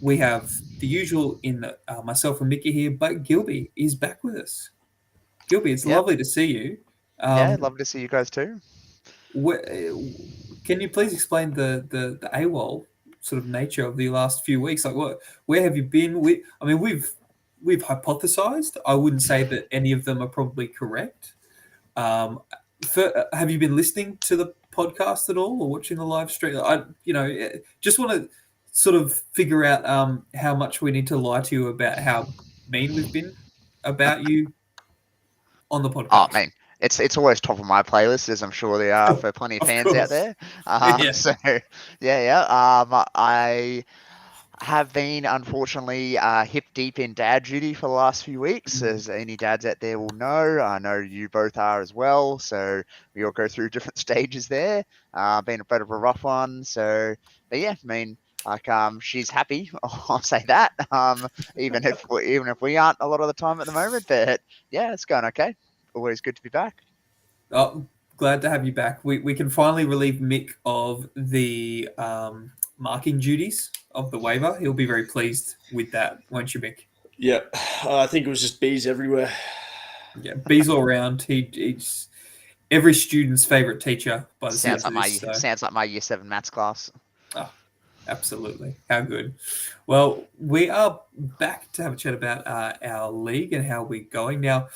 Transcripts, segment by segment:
we have the usual in that myself and Mickey here, but Gilby is back with us. Gilby, it's Yep. lovely to see you. Yeah, Um, lovely to see you guys too. wh- can you please explain the AWOL sort of nature of the last few weeks? Like, where have you been? We've hypothesized. I wouldn't say that any of them are probably correct. Have you been listening to the podcast at all or watching the live stream? Just want to sort of figure out how much we need to lie to you about how mean we've been about you on the Oh podcast. man, it's always top of my playlist, as I'm sure there are for plenty of Of fans out course. there. Yeah. So yeah. I have been unfortunately hip deep in dad duty for the last few weeks, Mm. as any dads out there will know. I know you both are as well. So we all go through different stages there. Been a bit of a rough one. So, but yeah, I mean, like she's happy. I'll say that. Even if we aren't a lot of the time at the moment, but yeah, it's going okay. Always good to be back. Oh, glad to have you back. We can finally relieve Mick of the marking duties of the waiver. He'll be very pleased with that, won't you, Mick? Yeah, I think it was just bees everywhere. Yeah, B's all around. He's every student's favorite teacher by the Sounds sounds like of this. So, my year seven maths class. oh, absolutely, how good. Well, we are back to have a chat about our league and how we're going now.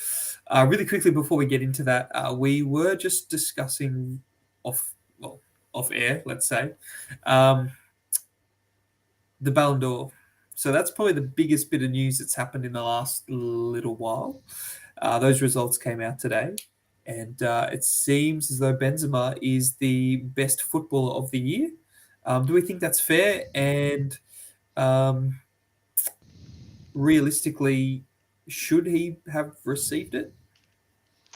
Really quickly before we get into that, we were just discussing off well off air, let's say, um, the Ballon d'Or. So that's probably the biggest bit of news that's happened in the last little while. Those results came out today, and it seems as though Benzema is the best footballer of the year. Do we think that's fair? And um, realistically, should he have received it?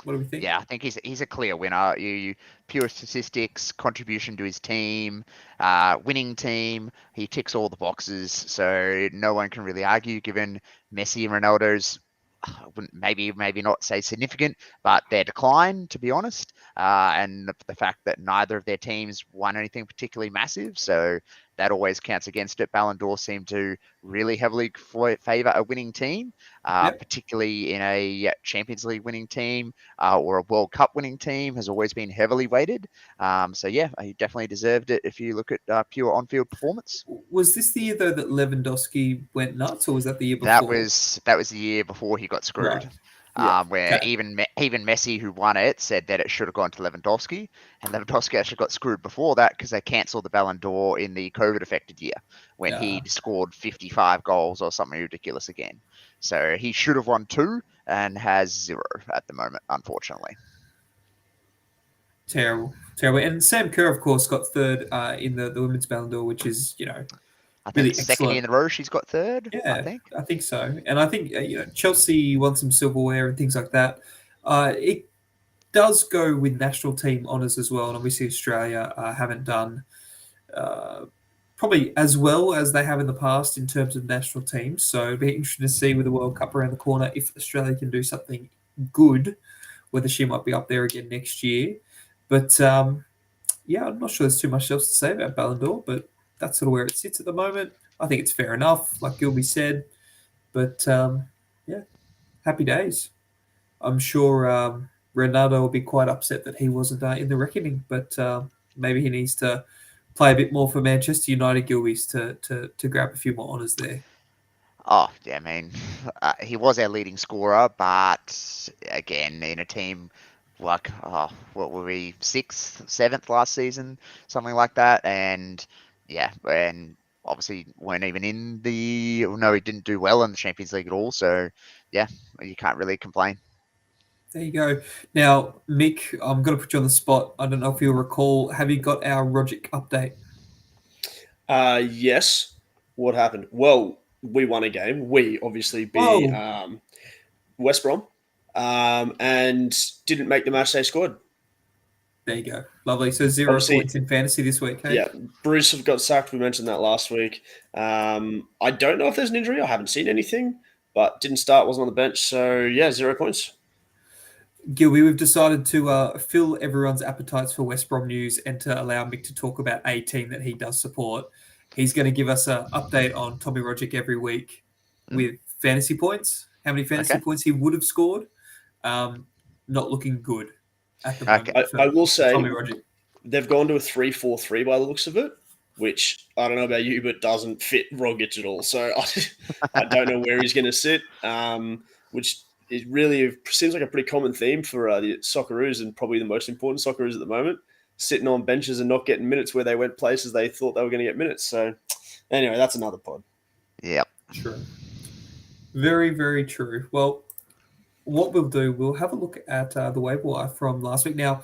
What do we think? Yeah, I think he's a clear winner. You pure statistics, contribution to his team, winning team. He ticks all the boxes, so no one can really argue. Given Messi and Ronaldo's, I wouldn't maybe not say significant, but their decline, to be honest, and the fact that neither of their teams won anything particularly massive, so that always counts against it. Ballon d'Or seemed to really heavily favour a winning team, Yep. particularly in a Champions League winning team or a World Cup winning team has always been heavily weighted. So yeah, he definitely deserved it if you look at pure on-field performance. Was this the year though that Lewandowski went nuts, or was that the year That before? was that was the year before he got Right. screwed. Yeah. Where Okay. even Messi, who won it, said that it should have gone to Lewandowski, and Lewandowski actually got screwed before that because they cancelled the Ballon d'Or in the COVID-affected year when Uh, he scored 55 goals or something ridiculous again. So he should have won two and has zero at the moment, unfortunately. Terrible, terrible. And Sam Kerr, of course, got third in the women's Ballon d'Or, which is I think really second year excellent. in a row she's got third. I Yeah, think. I think so. And I think Chelsea won some silverware and things like that. It does go with national team honours as well, and obviously Australia haven't done uh, probably as well as they have in the past in terms of national teams. So it'll be interesting to see with the World Cup around the corner if Australia can do something good, whether she might be up there again next year. But yeah, I'm not sure there's too much else to say about Ballon d'Or, but that's sort of where it sits at the moment. I think it's fair enough, like Gilby said. But yeah, happy days. I'm sure Ronaldo will be quite upset that he wasn't in the reckoning, but maybe he needs to play a bit more for Manchester United Gilbies to grab a few more honours there. Oh, yeah, I mean, he was our leading scorer, but again, in a team like, what were we, sixth, seventh last season, something like that, and yeah, and obviously weren't even in the. No, he didn't do well in the Champions League at all, so yeah, you can't really complain. There you go. Now, Mick, I'm going to put you on the spot. I don't know if you'll recall. Have you got our Rogic update? Yes. What happened? Well, we won a game. We obviously be Whoa. West Brom, and didn't make the match they scored. There you go. Lovely. So 0 points Obviously, in fantasy this week, hey? yeah. Bruce have got sacked. We mentioned that last week. I don't know if there's an injury. I haven't seen anything, but didn't start. Wasn't on the bench. So yeah, 0 points. Gilby, we've decided to fill everyone's appetites for West Brom news and to allow Mick to talk about a team that he does support. He's going to give us an update on Tommy Rogic every week with fantasy points, how many fantasy points he would have scored. Not looking good at the moment. I will say Tommy Rogic. They've gone to a 3-4-3 by the looks of it, which I don't know about you, but doesn't fit Rogic at all. So I don't know where he's going to sit, which it really seems like a pretty common theme for the Socceroos and probably the most important Socceroos at the moment, sitting on benches and not getting minutes where they went places they thought they were going to get minutes. So anyway, that's another pod. Yep. True. Very, very true. Well, what we'll do, we'll have a look at the waiver wire from last week. Now,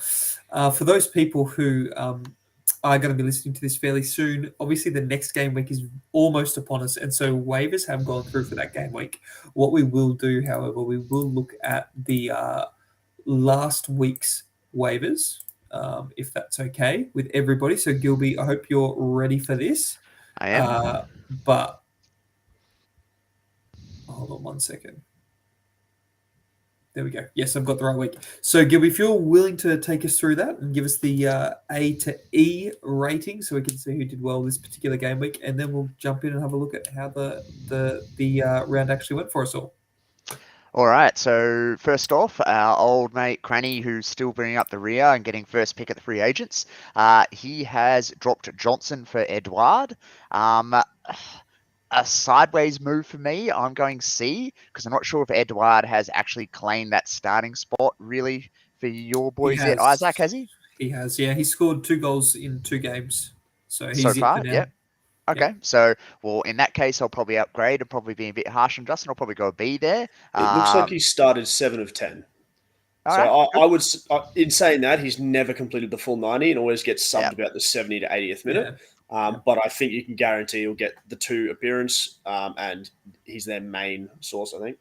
for those people who are going to be listening to this fairly soon, obviously the next game week is almost upon us, and so waivers have gone through for that game week. What we will do, however, we will look at the last week's waivers, if that's okay with everybody. So, Gilby, I hope you're ready for this. I am. But hold on one second. There we go. Yes, I've got the right week. So, Gilby, if you're willing to take us through that and give us the A to E rating so we can see who did well this particular game week, and then we'll jump in and have a look at how the round actually went for us all. All right, so first off, our old mate Cranny, who's still bringing up the rear and getting first pick at the free agents, he has dropped Johnson for Edouard. A sideways move for me. I'm going C because I'm not sure if Edouard has actually claimed that starting spot really for your boys yet. Isaac, has he? He has, yeah. He scored 2 goals in 2 games. So he's so far, now. Yeah. Okay, so, well, in that case, I'll probably upgrade. I'll probably be a bit harsh on Justin. I'll probably go a B there. It looks like he started 7 of 10. So right, I would, in saying that, he's never completed the full 90 and always gets subbed about the 70 to 80th minute. But I think you can guarantee he'll get the 2 appearance, and he's their main source, I think.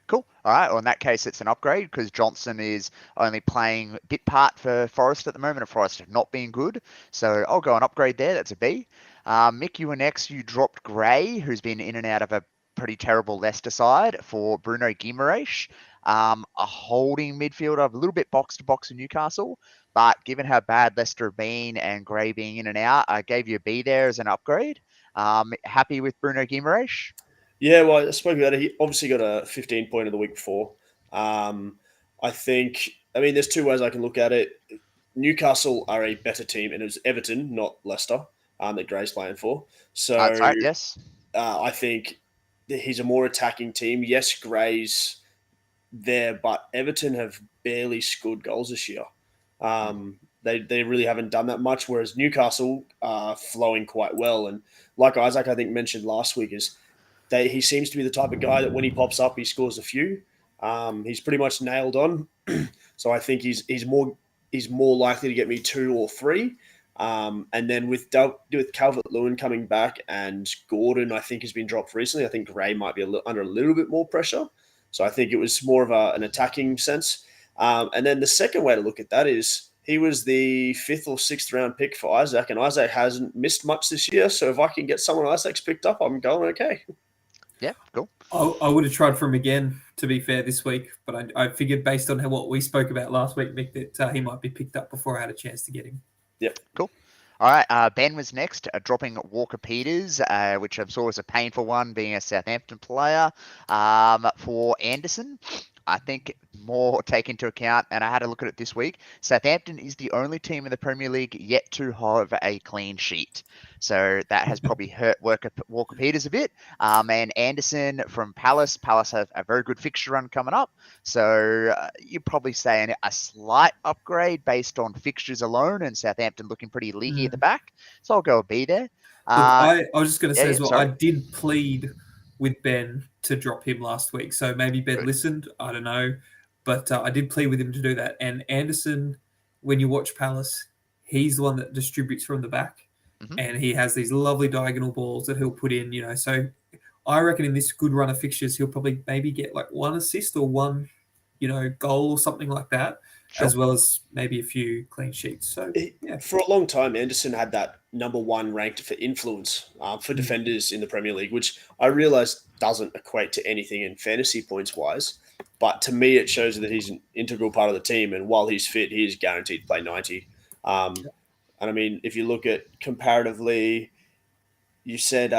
Cool. All right. Well, in that case, it's an upgrade because Johnson is only playing a bit part for Forest at the moment, and Forest have not been good. So I'll go an upgrade there. That's a B. Mick, you were next. You dropped Gray, who's been in and out of a pretty terrible Leicester side, for Bruno Guimaraes, a holding midfielder, a little bit box to box in Newcastle. But given how bad Leicester have been and Gray being in and out, I gave you a B there as an upgrade. Happy with Bruno Guimaraes? Yeah, well, I spoke about it. He obviously got a 15-pointer the week before. I think, there's 2 ways I can look at it. Newcastle are a better team, and it was Everton, not Leicester, that Gray's playing for. So that's right, yes. I think he's a more attacking team. Yes, Gray's there, but Everton have barely scored goals this year. They really haven't done that much, whereas Newcastle are flowing quite well. And like Isaac, I think, mentioned last week, he seems to be the type of guy that when he pops up, he scores a few. He's pretty much nailed on. So I think he's more likely to get me 2 or 3. And then with Calvert-Lewin coming back and Gordon, I think, has been dropped recently. I think Gray might be under a little bit more pressure. So I think it was more of an attacking sense. And then the second way to look at that is he was the 5th or 6th round pick for Isaac, and Isaac hasn't missed much this year. So if I can get someone Isaac's picked up, I'm going okay. Yeah, cool. I would have tried for him again, to be fair, this week, but I figured based on what we spoke about last week, Mick, that he might be picked up before I had a chance to get him. Yep. Cool. All right, Ben was next, dropping Walker Peters, which I saw was a painful one, being a Southampton player. For Anderson, I think more take into account, and I had a look at it this week, Southampton is the only team in the Premier League yet to have a clean sheet. So that has probably hurt Walker Peters a bit. And Anderson from Palace have a very good fixture run coming up. So you'd probably say a slight upgrade based on fixtures alone, and Southampton looking pretty leaky at the back. So I'll go a B there. Look, I was just going to say as well, sorry. I did plead with Ben to drop him last week. So maybe Ben listened. I don't know. But I did plead with him to do that. And Anderson, when you watch Palace, he's the one that distributes from the back. Mm-hmm. And he has these lovely diagonal balls that he'll put in, So I reckon in this good run of fixtures, he'll probably maybe get like 1 assist or 1, goal or something like that, as well as maybe a few clean sheets. So yeah. For a long time, Anderson had that number 1 ranked for influence for defenders in the Premier League, which I realise doesn't equate to anything in fantasy points wise. But to me, it shows that he's an integral part of the team. And while he's fit, he is guaranteed to play 90. And if you look at comparatively, you said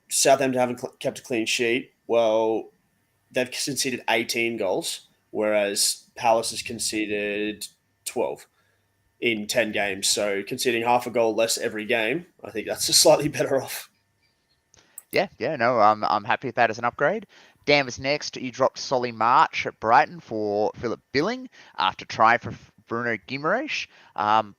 Southampton haven't kept a clean sheet. Well, they've conceded 18 goals, whereas Palace has conceded 12 in 10 games. So conceding half a goal less every game, I think that's just slightly better off. Yeah, no, I'm happy with that as an upgrade. Dan was next. You dropped Solly March at Brighton for Philip Billing after trying for Bruno Guimaraes.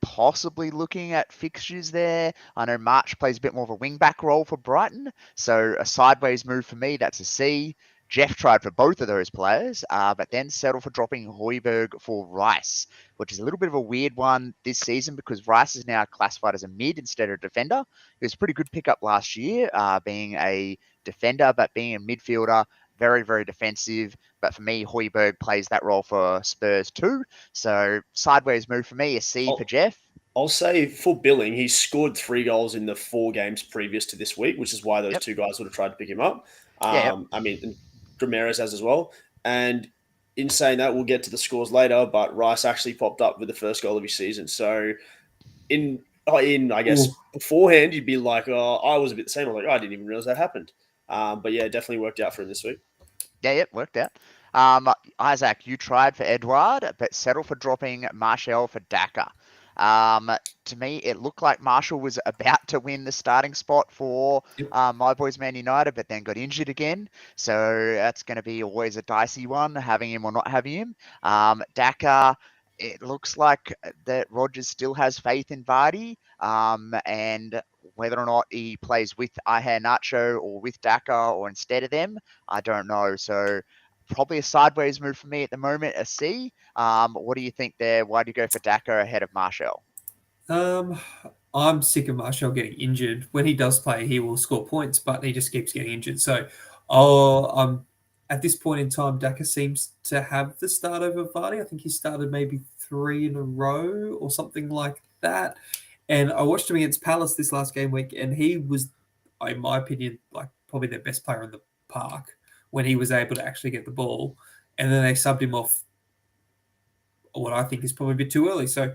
Possibly looking at fixtures there. I know March plays a bit more of a wing-back role for Brighton, so a sideways move for me, that's a C. Jeff tried for both of those players, but then settled for dropping Højbjerg for Rice, which is a little bit of a weird one this season because Rice is now classified as a mid instead of a defender. It was a pretty good pickup last year, being a defender, but being a midfielder, very, very defensive. But for me, Højbjerg plays that role for Spurs too. So sideways move for me, a C for Jeff. I'll say for Billing, he scored 3 goals in the 4 games previous to this week, which is why those two guys would have tried to pick him up. I mean, Ramirez has as well. And in saying that, we'll get to the scores later, but Rice actually popped up with the first goal of his season. So in I guess, beforehand, you'd be like, oh, I was a bit the same. I was like, oh, I didn't even realize that happened. But yeah, definitely worked out for him this week. Yeah, worked out. Isaac, you tried for Edouard, but settled for dropping Martial for Daka. To me, it looked like Martial was about to win the starting spot for my boys Man United, but then got injured again. So that's going to be always a dicey one, having him or not having him. Daka, it looks like that Rodgers still has faith in Vardy, and whether or not he plays with Iheanacho or with Daka or instead of them, I don't know. So probably a sideways move for me at the moment, a C. What do you think there? Why do you go for Daka ahead of Martial? I'm sick of Martial getting injured. When he does play, he will score points, but he just keeps getting injured. So at this point in time, Daka seems to have the start over Vardy. I think he started maybe 3 in a row or something like that. And I watched him against Palace this last game week, and he was, in my opinion, like probably their best player in the park when he was able to actually get the ball. And then they subbed him off what I think is probably a bit too early. So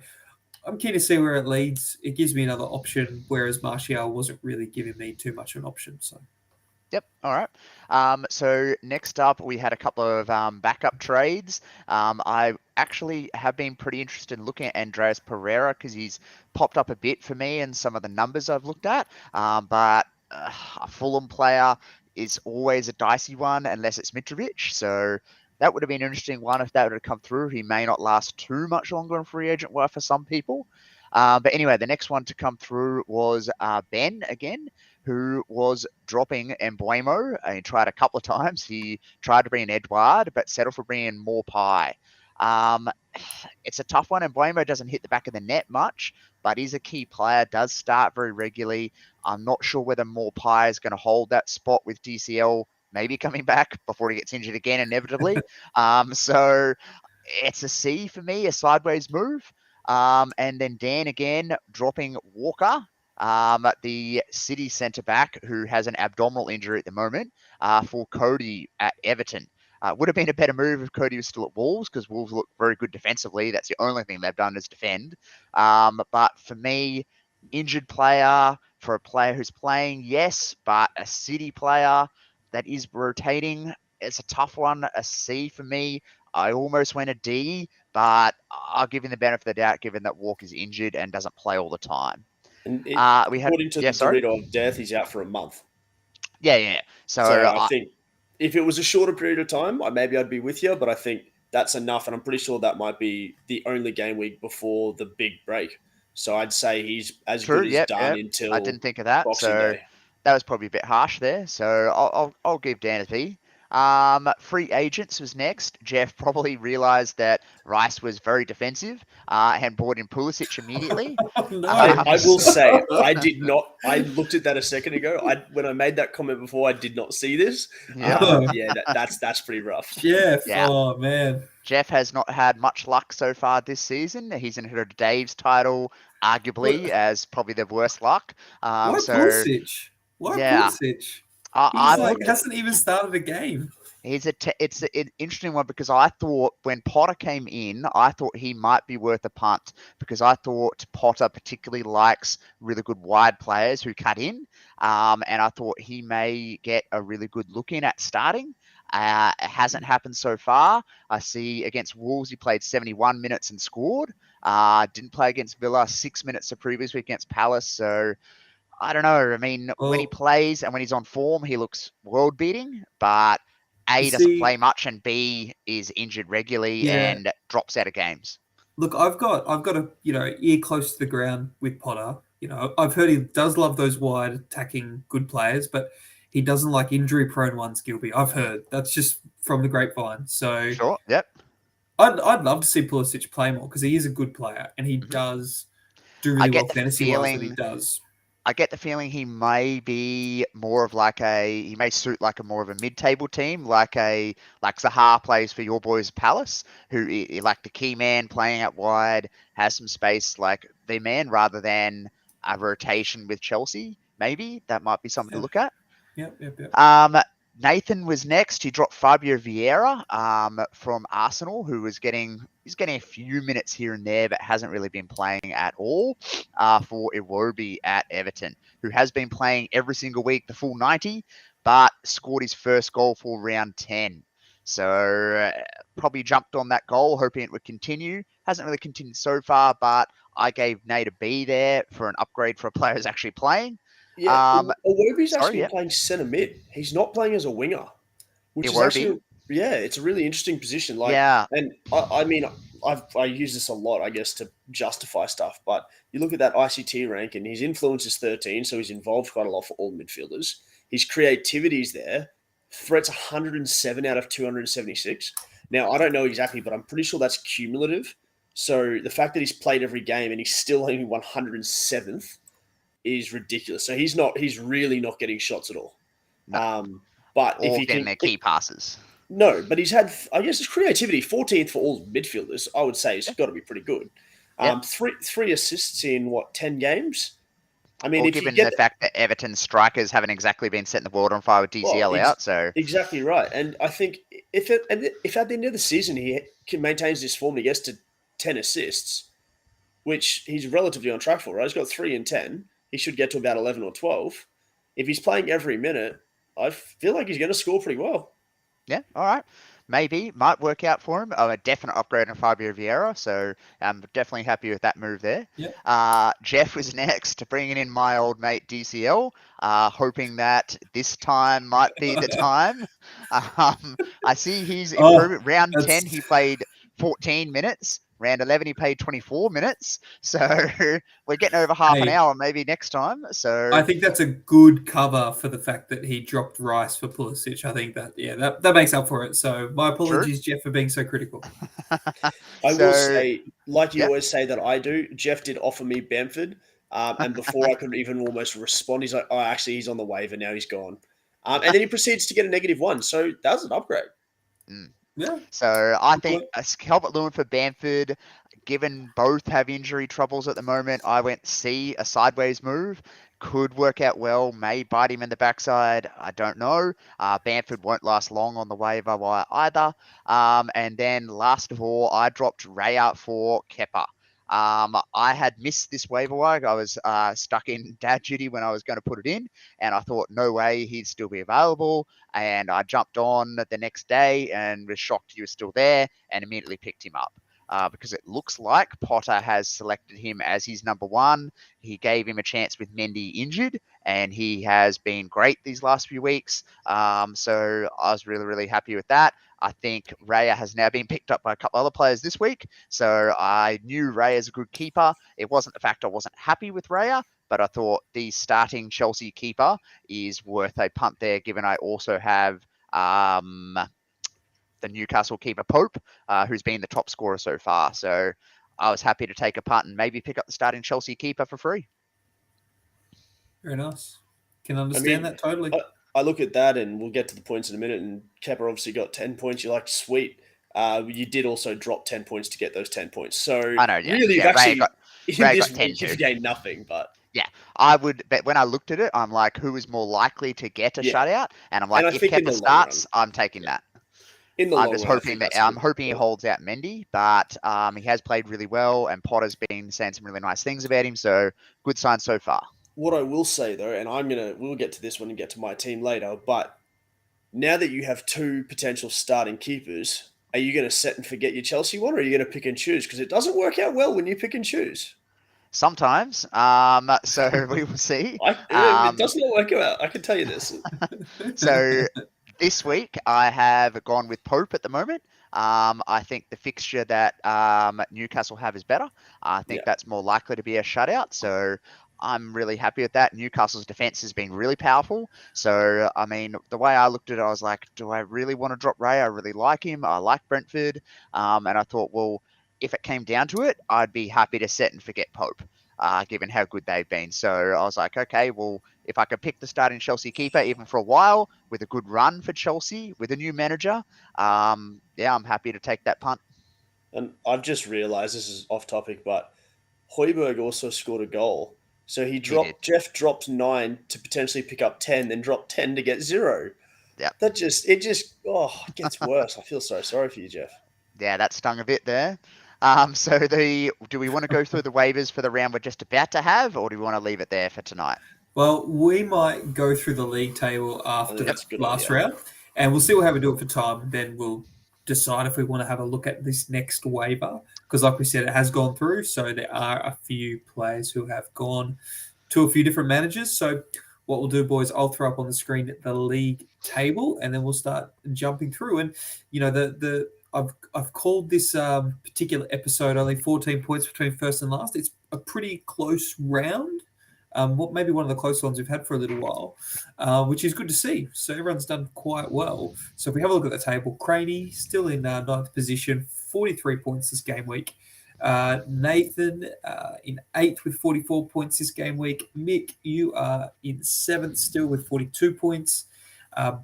I'm keen to see where it leads. It gives me another option, whereas Martial wasn't really giving me too much of an option. So. Yep. All right. So next up, we had a couple of backup trades. I actually have been pretty interested in looking at Andreas Pereira because he's popped up a bit for me in some of the numbers I've looked at. But a Fulham player is always a dicey one unless it's Mitrovic. So that would have been an interesting one if that would have come through. He may not last too much longer in free agent work for some people. But anyway, the next one to come through was Ben again, who was dropping Mbeumo. He tried a couple of times. He tried to bring in Edouard, but settled for bringing in Maupay. It's a tough one. Mbeumo doesn't hit the back of the net much, but he's a key player, does start very regularly. I'm not sure whether Maupay is going to hold that spot with DCL maybe coming back before he gets injured again, inevitably. So it's a C for me, a sideways move. And then Dan again dropping Walker, the City centre-back who has an abdominal injury at the moment, for Cody at Everton. Would have been a better move if Cody was still at Wolves because Wolves look very good defensively. That's the only thing they've done is defend. But for me, injured player for a player who's playing, yes, but a City player that is rotating, it's a tough one, a C for me. I almost went a D, but I'll give him the benefit of the doubt given that Walker's injured and doesn't play all the time. According to the Dorito of Death, he's out for a month. Yeah. So I think if it was a shorter period of time, maybe I'd be with you, but I think that's enough, and I'm pretty sure that might be the only game week before the big break. So I'd say he's as good as done until I didn't think of that. Boxing Day. That was probably a bit harsh there. So I'll give Dan a B. Free agents was next. Jeff probably realised that Rice was very defensive and brought in Pulisic immediately. No. I will say, I did not. I looked at that a second ago. When I made that comment before, I did not see this. That's pretty rough. Yeah. Oh man. Jeff has not had much luck so far this season. He's inherited Dave's title, arguably, as probably the worst luck. Why Pulisic? Why Pulisic? He hasn't even started a game. It's an interesting one because I thought when Potter came in, I thought he might be worth a punt because I thought Potter particularly likes really good wide players who cut in, and I thought he may get a really good look in at starting. It hasn't happened so far. I see against Wolves he played 71 minutes and scored. Didn't play against Villa, 6 minutes the previous week against Palace. So I don't know. I mean, when he plays and when he's on form, he looks world beating, but A, doesn't play much, and B, is injured regularly and drops out of games. Look, I've got a ear close to the ground with Potter. I've heard he does love those wide attacking good players, but he doesn't like injury prone ones, Gilby. I've heard. That's just from the grapevine. So sure, yep. I'd love to see Pulisic play more because he is a good player and he does do really well fantasy wise that he does. I get the feeling he may be more of he may suit like a more of a mid-table team, like Zaha plays for your boys Palace, who like the key man playing out wide, has some space like the man rather than a rotation with Chelsea. Maybe that might be something to look at. Yep. Nathan was next. He dropped Fabio Vieira from Arsenal, who was getting a few minutes here and there, but hasn't really been playing at all for Iwobi at Everton, who has been playing every single week the full 90, but scored his first goal for round 10. So probably jumped on that goal, hoping it would continue. Hasn't really continued so far, but I gave Nate a B there for an upgrade for a player who's actually playing. Yeah, Iwobi's actually playing centre mid. He's not playing as a winger, which is actually it's a really interesting position. And I mean, I use this a lot, I guess, to justify stuff. But you look at that ICT rank, and his influence is 13, so he's involved quite a lot for all midfielders. His creativity is there. Threats 107 out of 276. Now I don't know exactly, but I'm pretty sure that's cumulative. So the fact that he's played every game and he's still only 107th. Is ridiculous. So he's really not getting shots at all. No. But or if he getting their key passes. No, but he's had, I guess, his creativity, 14th for all midfielders, I would say, has got to be pretty good. Three assists in 10 games? I mean, given the fact that Everton's strikers haven't exactly been setting the world on fire with DCL out, so exactly right. And I think if at the end of the season he maintains this form, he gets to 10 assists, which he's relatively on track for, right? He's got 3 in 10. He should get to about 11 or 12. If he's playing every minute, I feel like he's going to score pretty well. Yeah, all right. Maybe. Might work out for him. A definite upgrade on Fabio Vieira, so I'm definitely happy with that move there. Yep. Jeff was next, bringing in my old mate DCL, hoping that this time might be the time. I see he's improved. Round 10, he played 14 minutes. Round 11, he played 24 minutes. So we're getting over half an hour maybe next time. So I think that's a good cover for the fact that he dropped Rice for Pulisic. I think that makes up for it. So my apologies, Jeff, for being so critical. I will say, like you always say that I do, Jeff did offer me Bamford. And before I could even almost respond, he's like, oh, actually, he's on the waiver. Now he's gone. And then he proceeds to get a -1. So that was an upgrade. Yeah. So I think Calvert-Lewin for Bamford, given both have injury troubles at the moment, I went C, a sideways move. Could work out well, may bite him in the backside. I don't know. Bamford won't last long on the waiver wire either. And then last of all, I dropped Raya for Kepa. I had missed this waiver wire. I was stuck in dad duty when I was going to put it in, and I thought, no way, he'd still be available. And I jumped on the next day and was shocked he was still there and immediately picked him up. Because it looks like Potter has selected him as his number 1. He gave him a chance with Mendy injured, and he has been great these last few weeks. So I was really, really happy with that. I think Raya has now been picked up by a couple other players this week. So I knew Raya is a good keeper. It wasn't the fact I wasn't happy with Raya, but I thought the starting Chelsea keeper is worth a punt there, given I also have the Newcastle keeper Pope, who's been the top scorer so far. So I was happy to take a punt and maybe pick up the starting Chelsea keeper for free. Very nice. Can understand that totally. I look at that, and we'll get to the points in a minute, and Kepa obviously got 10 points. You're like, sweet. You did also drop 10 points to get those 10 points. So I know, yeah. Really, yeah, actually, Ray in this got week, you've gained nothing, but... Yeah, I would, but when I looked at it, I'm like, who is more likely to get a shutout? And I'm like, if Kepa starts, I'm taking that. In the I'm long just run, I hoping think that that's a I'm good hoping he call. holds out Mendy, but he has played really well, and Potter's been saying some really nice things about him. So good sign so far. What I will say though, and we'll get to this when we get to my team later, but now that you have two potential starting keepers, are you going to set and forget your Chelsea one, or are you going to pick and choose? Because it doesn't work out well when you pick and choose. Sometimes, so we will see. It does not work out. I can tell you this. So this week I have gone with Pope at the moment. I think the fixture that Newcastle have is better. I think Yeah. that's more likely to be a shutout. So I'm really happy with that. Newcastle's defense has been really powerful. So, I mean, the way I looked at it, I was like, do I really want to drop Ray? I really like him. I like Brentford. And I thought, well, if it came down to it, I'd be happy to set and forget Pope, given how good they've been. So I was like, okay, well, if I could pick the starting Chelsea keeper even for a while with a good run for Chelsea with a new manager, yeah, I'm happy to take that punt. And I've just realised this is off topic, but Hoiberg also scored a goal. So He did. Jeff dropped 9 to potentially pick up 10, then dropped 10 to get 0. Yep. It gets worse. I feel so sorry for you, Jeff. Yeah, that stung a bit there. So do we want to go through the waivers for the round we're just about to have, or do we want to leave it there for tonight? Well, we might go through the league table after that's a the good last idea. round, and we'll see how we do it for time. Then we'll decide if we want to have a look at this next waiver, because like we said, it has gone through, so there are a few players who have gone to a few different managers. So what we'll do, boys, I'll throw up on the screen the league table, and then we'll start jumping through. And you know, I've called this particular episode only 14 points between first and last. It's a pretty close round. Maybe one of the close ones we've had for a little while, which is good to see. So everyone's done quite well. So if we have a look at the table, Craney still in ninth position, 43 points this game week. Nathan in 8th with 44 points this game week. Mick, you are in 7th still with 42 points.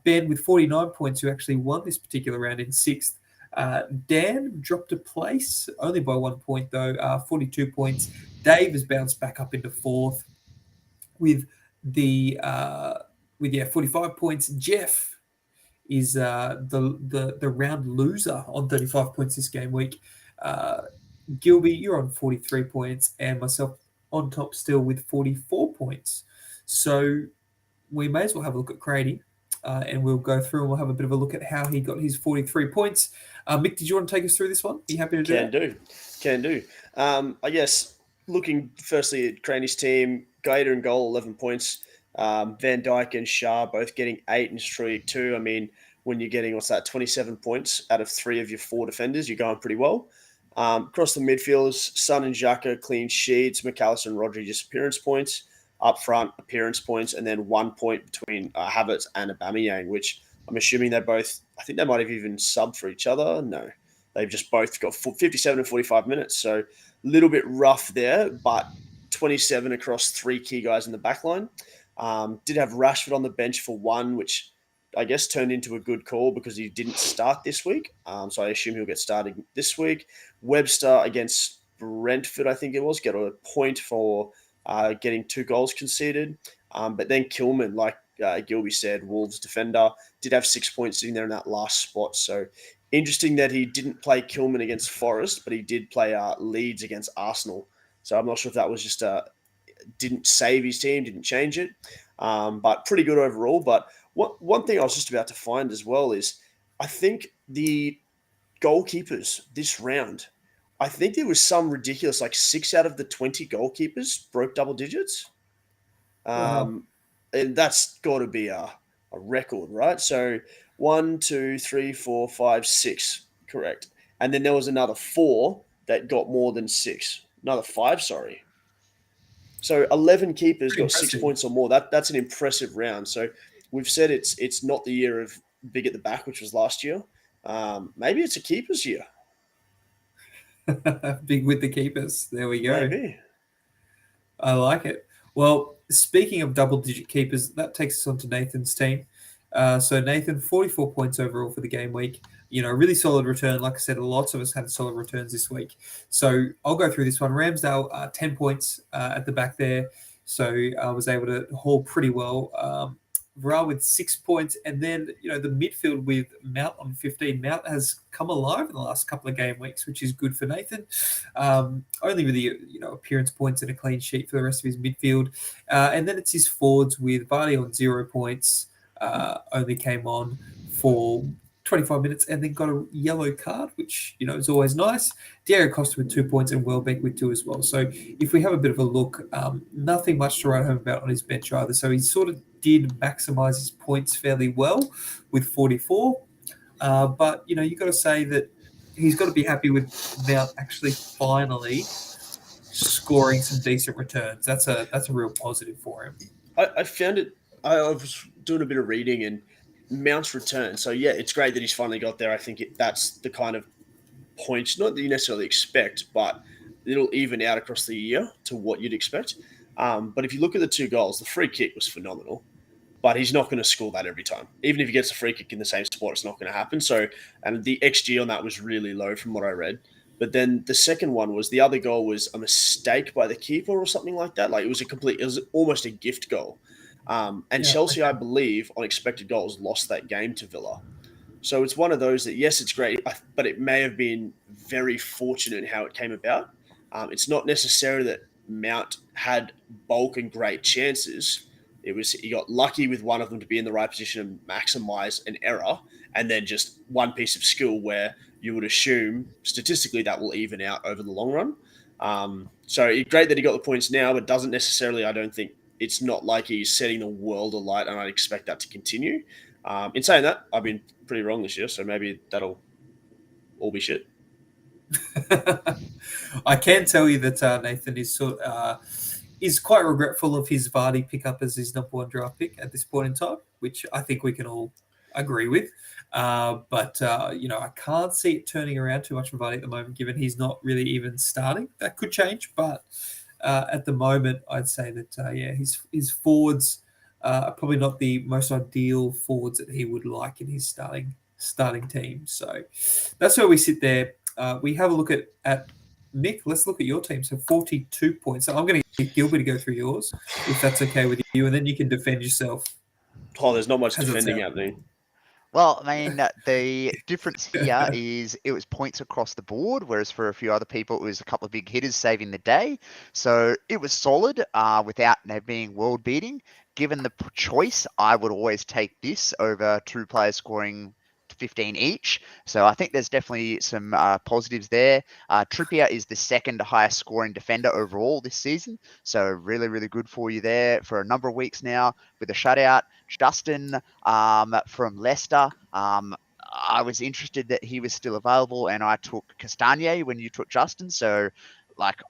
Ben with 49 points, who actually won this particular round, in 6th. Dan dropped a place, only by 1 point though, 42 points. Dave has bounced back up into 4th with 45 points. Jeff is the round loser on 35 points this game week. Gilby, you're on 43 points, and myself on top still with 44 points. So we may as well have a look at Crady, and we'll go through and we'll have a bit of a look at how he got his 43 points. Mick, did you want to take us through this one? Are you happy to do that? Can do. I guess looking firstly at Craney's team, Gator and goal, 11 points. Van Dijk and Shah both getting 8 and Struijk 2. I mean, when you're getting, 27 points out of 3 of your 4 defenders, you're going pretty well. Across the midfielders, Son and Xhaka, clean sheets. McAllister and Rodri, just appearance points. Up front, appearance points, and then 1 point between Havertz and Aubameyang, which I'm assuming they both, I think they might have even subbed for each other. No, they've just both got 57 and 45 minutes. So a little bit rough there, but 27 across 3 key guys in the back line. Did have Rashford on the bench for 1, which I guess turned into a good call because he didn't start this week. So I assume he'll get started this week. Webster against Brentford, I think it was, get a point for getting 2 goals conceded. But then Kilman, like Gilby said, Wolves defender, did have 6 points sitting there in that last spot. So interesting that he didn't play Kilman against Forest, but he did play Leeds against Arsenal. So I'm not sure if that was just didn't save his team, didn't change it. But pretty good overall. But one thing I was just about to find as well is I think the goalkeepers this round, I think there was some ridiculous, like 6 out of the 20 goalkeepers broke double digits. Wow. And that's got to be a record, right? So 1, 2, 3, 4, 5, 6, correct. And then there was another 4 that got more than 6. Another 5, sorry. So 11 keepers Pretty got 6 impressive. points or more. That's an impressive round. So we've said it's not the year of big at the back, which was last year. Maybe it's a keepers year. Big with the keepers. There we go. Maybe. I like it. Well, speaking of double-digit keepers, that takes us on to Nathan's team. So Nathan, 44 points overall for the game week. You know, really solid return. Like I said, lots of us had solid returns this week. So I'll go through this one. Ramsdale, 10 points at the back there. So I was able to haul pretty well. Varane with 6 points, and then the midfield with Mount on 15. Mount has come alive in the last couple of game weeks, which is good for Nathan. Only with the appearance points and a clean sheet for the rest of his midfield, and then it's his forwards with Vardy on 0 points. Only came on for 25 minutes and then got a yellow card, which is always nice. Diego Costa with 2 points and Welbeck with 2 as well. So if we have a bit of a look, nothing much to write home about on his bench either. So he sort of did maximise his points fairly well with 44. But you got to say that he's got to be happy with Mount actually finally scoring some decent returns. That's a real positive for him. I found it. I was doing a bit of reading and Mount's return. So yeah, it's great that he's finally got there. I think that's the kind of points, not that you necessarily expect, but it'll even out across the year to what you'd expect. But if you look at the 2 goals, the free kick was phenomenal, but he's not going to score that every time. Even if he gets a free kick in the same spot, it's not going to happen. So, and the XG on that was really low from what I read. But then the second one was the other goal was a mistake by the keeper or something like that. Like it was almost a gift goal. Chelsea, I believe, on expected goals, lost that game to Villa. So it's one of those that, yes, it's great, but it may have been very fortunate in how it came about. It's not necessarily that Mount had bulk and great chances. It was he got lucky with one of them to be in the right position and maximize an error, and then just one piece of skill where you would assume statistically that will even out over the long run. So it's great that he got the points now, but doesn't necessarily, I don't think, it's not like he's setting the world alight, and I'd expect that to continue. In saying that, I've been pretty wrong this year, so maybe that'll all be shit. I can tell you that Nathan is quite regretful of his Vardy pickup as his number 1 draft pick at this point in time, which I think we can all agree with. But I can't see it turning around too much for Vardy at the moment, given he's not really even starting. That could change, but at the moment, I'd say that his forwards are probably not the most ideal forwards that he would like in his starting team. So that's where we sit there. We have a look at Nick. Let's look at your team. So 42 points. So I'm going to get Gilbert to go through yours, if that's okay with you, and then you can defend yourself. Oh, there's not much defending happening. Well, I mean, the difference here is it was points across the board, whereas for a few other people, it was a couple of big hitters saving the day. So it was solid without being world-beating. Given the choice, I would always take this over 2 players scoring 15 each. So I think there's definitely some positives there. Trippier is the 2nd highest scoring defender overall this season. So really, really good for you there for a number of weeks now with a shutout. Justin from Leicester. I was interested that he was still available, and I took Castagne when you took Justin. So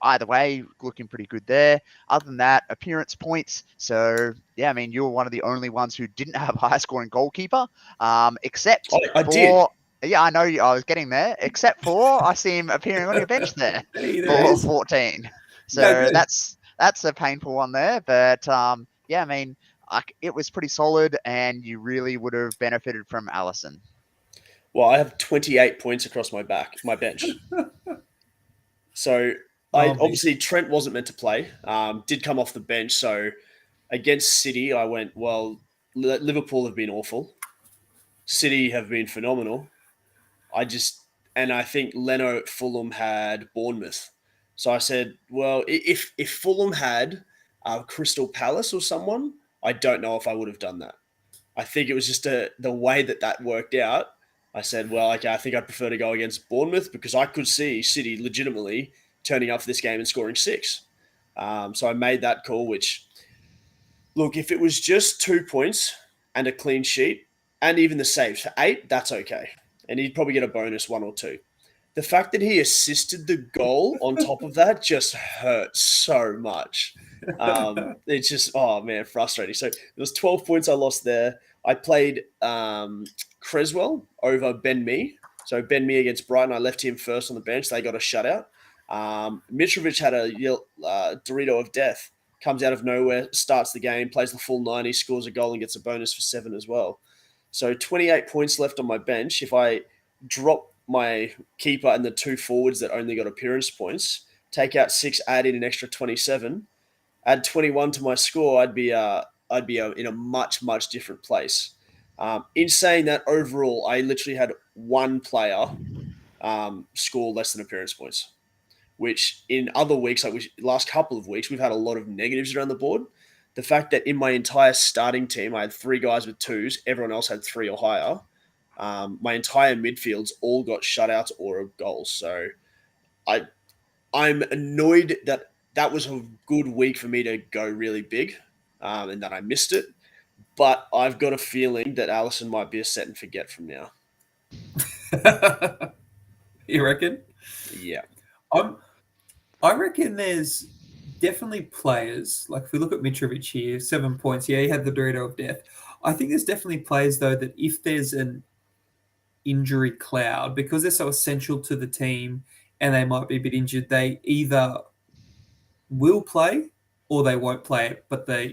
either way, looking pretty good there. Other than that, appearance points. So yeah, I mean, you were one of the only ones who didn't have high scoring goalkeeper, except I did. Yeah, I know I was getting there. Except for I see him appearing on your bench there for 14. So that's a painful one there. But yeah, I mean, it was pretty solid, and you really would have benefited from Alisson. Well, I have 28 points across my bench. So obviously Trent wasn't meant to play. Did come off the bench. So against City, I went, well, Liverpool have been awful. City have been phenomenal. I think Leno at Fulham had Bournemouth. So I said, well, if Fulham had Crystal Palace or someone, I don't know if I would have done that. I think it was just the way that worked out. I said, well, okay, I think I prefer to go against Bournemouth because I could see City legitimately turning up for this game and scoring 6. So I made that call, which, look, if it was just 2 points and a clean sheet and even the saves for 8, that's okay. And he'd probably get a bonus 1 or 2. The fact that he assisted the goal on top of that just hurt so much. It's just, oh man, frustrating. So there was 12 points I lost there. I played Creswell over Ben Mee. So Ben Mee against Brighton, I left him first on the bench. They got a shutout. Mitrovic had a Dorito of death. Comes out of nowhere, starts the game, plays the full 90, scores a goal and gets a bonus for 7 as well. So 28 points left on my bench. If I drop my keeper and the 2 forwards that only got appearance points, take out 6, add in an extra 27, add 21 to my score, I'd be I'd be in a much, much different place. In saying that, overall, I literally had one player score less than appearance points, which in other weeks, like last couple of weeks, we've had a lot of negatives around the board. The fact that in my entire starting team, I had 3 guys with 2s, everyone else had 3 or higher. My entire midfields all got shutouts or goals. So I'm annoyed that was a good week for me to go really big, and that I missed it. But I've got a feeling that Allison might be a set and forget from now. You reckon? Yeah. I reckon there's definitely players, like if we look at Mitrovic here, 7 points. Yeah, he had the Dorito of death. I think there's definitely players, though, that if there's an injury cloud, because they're so essential to the team and they might be a bit injured, they either will play or they won't play it, but they're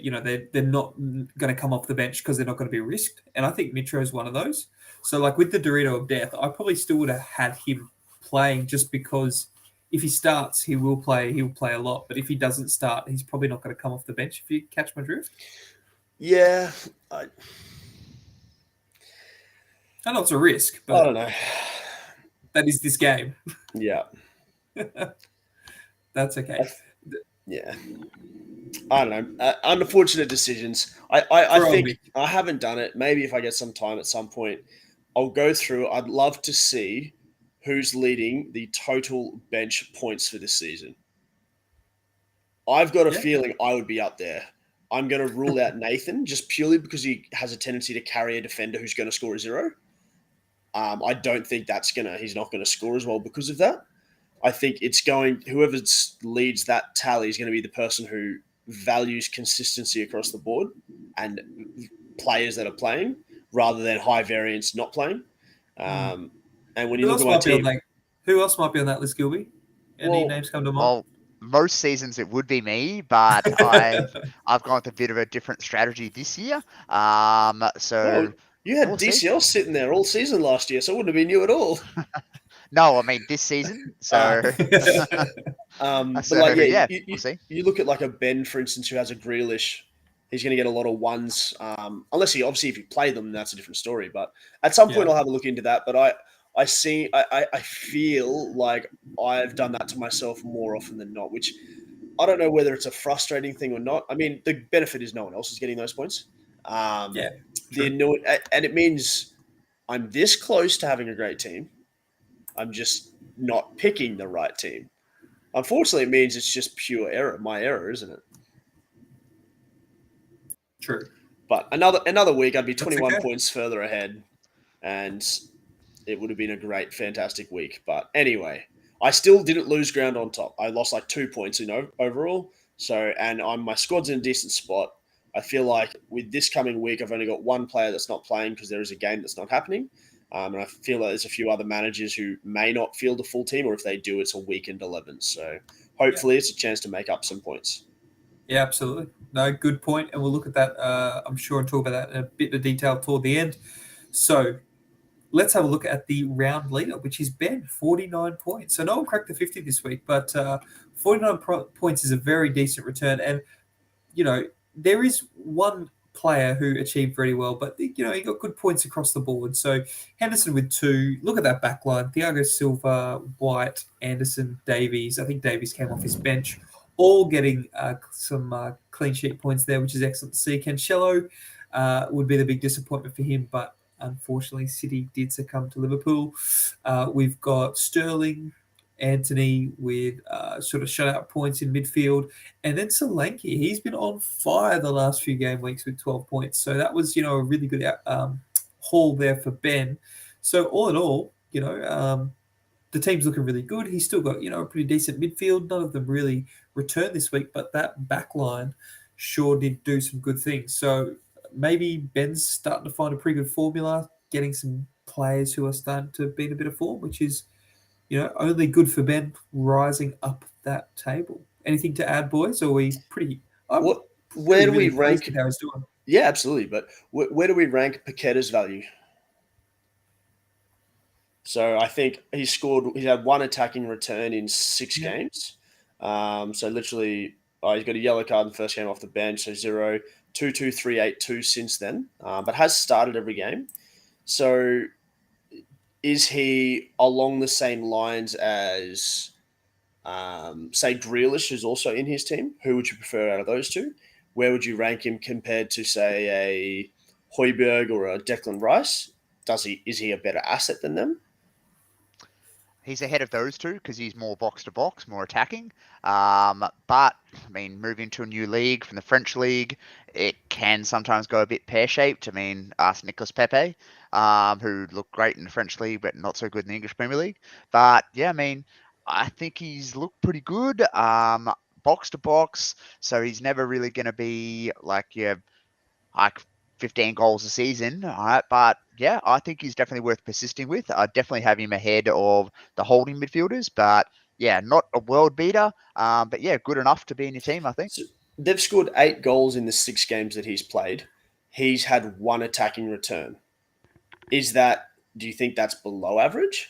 not going to come off the bench because they're not going to be risked. And I think Mitro is one of those. So like with the Dorito of death, I probably still would have had him playing just because if he starts, he will play. He'll play a lot. But if he doesn't start, he's probably not going to come off the bench. If you catch my drift. Yeah. I know it's a risk, I but don't know. that is this game. Yeah. That's okay. Yeah. I don't know. Unfortunate decisions. I think I haven't done it. Maybe if I get some time at some point, I'll go through. I'd love to see who's leading the total bench points for this season. I've got a feeling I would be up there. I'm going to rule out Nathan just purely because he has a tendency to carry a defender who's going to score a 0. I don't think he's not going to score as well because of that. I think whoever leads that tally is going to be the person who values consistency across the board and players that are playing rather than high variance not playing. And when you look at my team, who else might be on that list, Gilby? Any names come to mind? Well, most seasons it would be me, but I've gone with a bit of a different strategy this year. So you had DCL sitting there all season last year, so it wouldn't have been you at all. No, I mean this season. So, but we'll see. You look at like a Ben, for instance, who has a Grealish. He's going to get a lot of ones, unless if you play them, that's a different story. But at some point, I'll have a look into that. But I feel like I've done that to myself more often than not, which I don't know whether it's a frustrating thing or not. I mean, the benefit is no one else is getting those points. And it means I'm this close to having a great team. I'm just not picking the right team. Unfortunately, it means it's just pure error, my error, isn't it? True. But another week, I'd be 21 points further ahead, and it would have been a great, fantastic week. But anyway, I still didn't lose ground on top. I lost like 2 points, overall. So, and my squad's in a decent spot. I feel like with this coming week, I've only got one player that's not playing because there is a game that's not happening. And I feel like there's a few other managers who may not field a full team, or if they do, it's a weakened 11. So hopefully it's a chance to make up some points. Yeah, absolutely. No, good point. And we'll look at that, I'm sure, and talk about that in a bit of detail toward the end. So let's have a look at the round leader, which is Ben, 49 points. So no one cracked the 50 this week, but 49 points is a very decent return. And, there is one player who achieved very well, but he got good points across the board. So Henderson with 2. Look at that back line. Thiago Silva, White, Anderson, Davies. I think Davies came off his bench, all getting some clean sheet points there, which is excellent to see. Cancelo would be the big disappointment for him, but unfortunately City did succumb to Liverpool. We've got Sterling, Anthony with sort of shutout points in midfield. And then Solanke, he's been on fire the last few game weeks with 12 points. So that was, a really good haul there for Ben. So all in all, the team's looking really good. He's still got, a pretty decent midfield. None of them really returned this week, but that back line sure did do some good things. So maybe Ben's starting to find a pretty good formula, getting some players who are starting to be in a bit of form, which is, only good for Ben rising up that table. Anything to add, boys? Or are we pretty... Where do we rank... How he's doing? Yeah, absolutely. But where do we rank Paqueta's value? So I think he's had 1 attacking return in 6 games. So literally, he's got a yellow card in the first game off the bench, so 0. 2-2-3-8-2 since then, but has started every game. So is he along the same lines as, say, Grealish, who's also in his team? Who would you prefer out of those two? Where would you rank him compared to, say, a Højbjerg or a Declan Rice? Is he a better asset than them? He's ahead of those two because he's more box to box, more attacking. But I mean, moving to a new league from the French league, it can sometimes go a bit pear-shaped. I mean, ask Nicolas Pepe, who looked great in the French league, but not so good in the English Premier League. But yeah, I mean, I think he's looked pretty good, box to box. So he's never really going to be like like 15 goals a season. All right. But yeah, I think he's definitely worth persisting with. I definitely have him ahead of the holding midfielders, but yeah, not a world beater. But yeah, good enough to be in your team, I think. So they've scored 8 goals in the 6 games that he's played. He's had 1 attacking return. Do you think that's below average?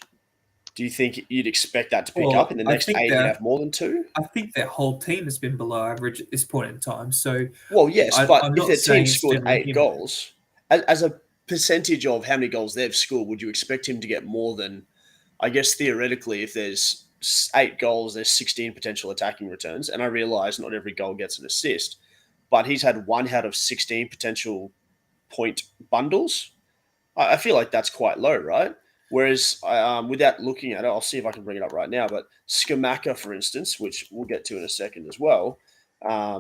Do you think you'd expect that to pick up in the next 8? He'd have more than 2? I think their whole team has been below average at this point in time. So, well, yes, but if their team scored 8 him. goals, as a percentage of how many goals they've scored, would you expect him to get more than, I guess, theoretically, if there's 8 goals, there's 16 potential attacking returns. And I realize not every goal gets an assist, but he's had 1 out of 16 potential point bundles. I feel like that's quite low, right? Whereas, without looking at it, I'll see if I can bring it up right now. But Skamaka, for instance, which we'll get to in a second as well,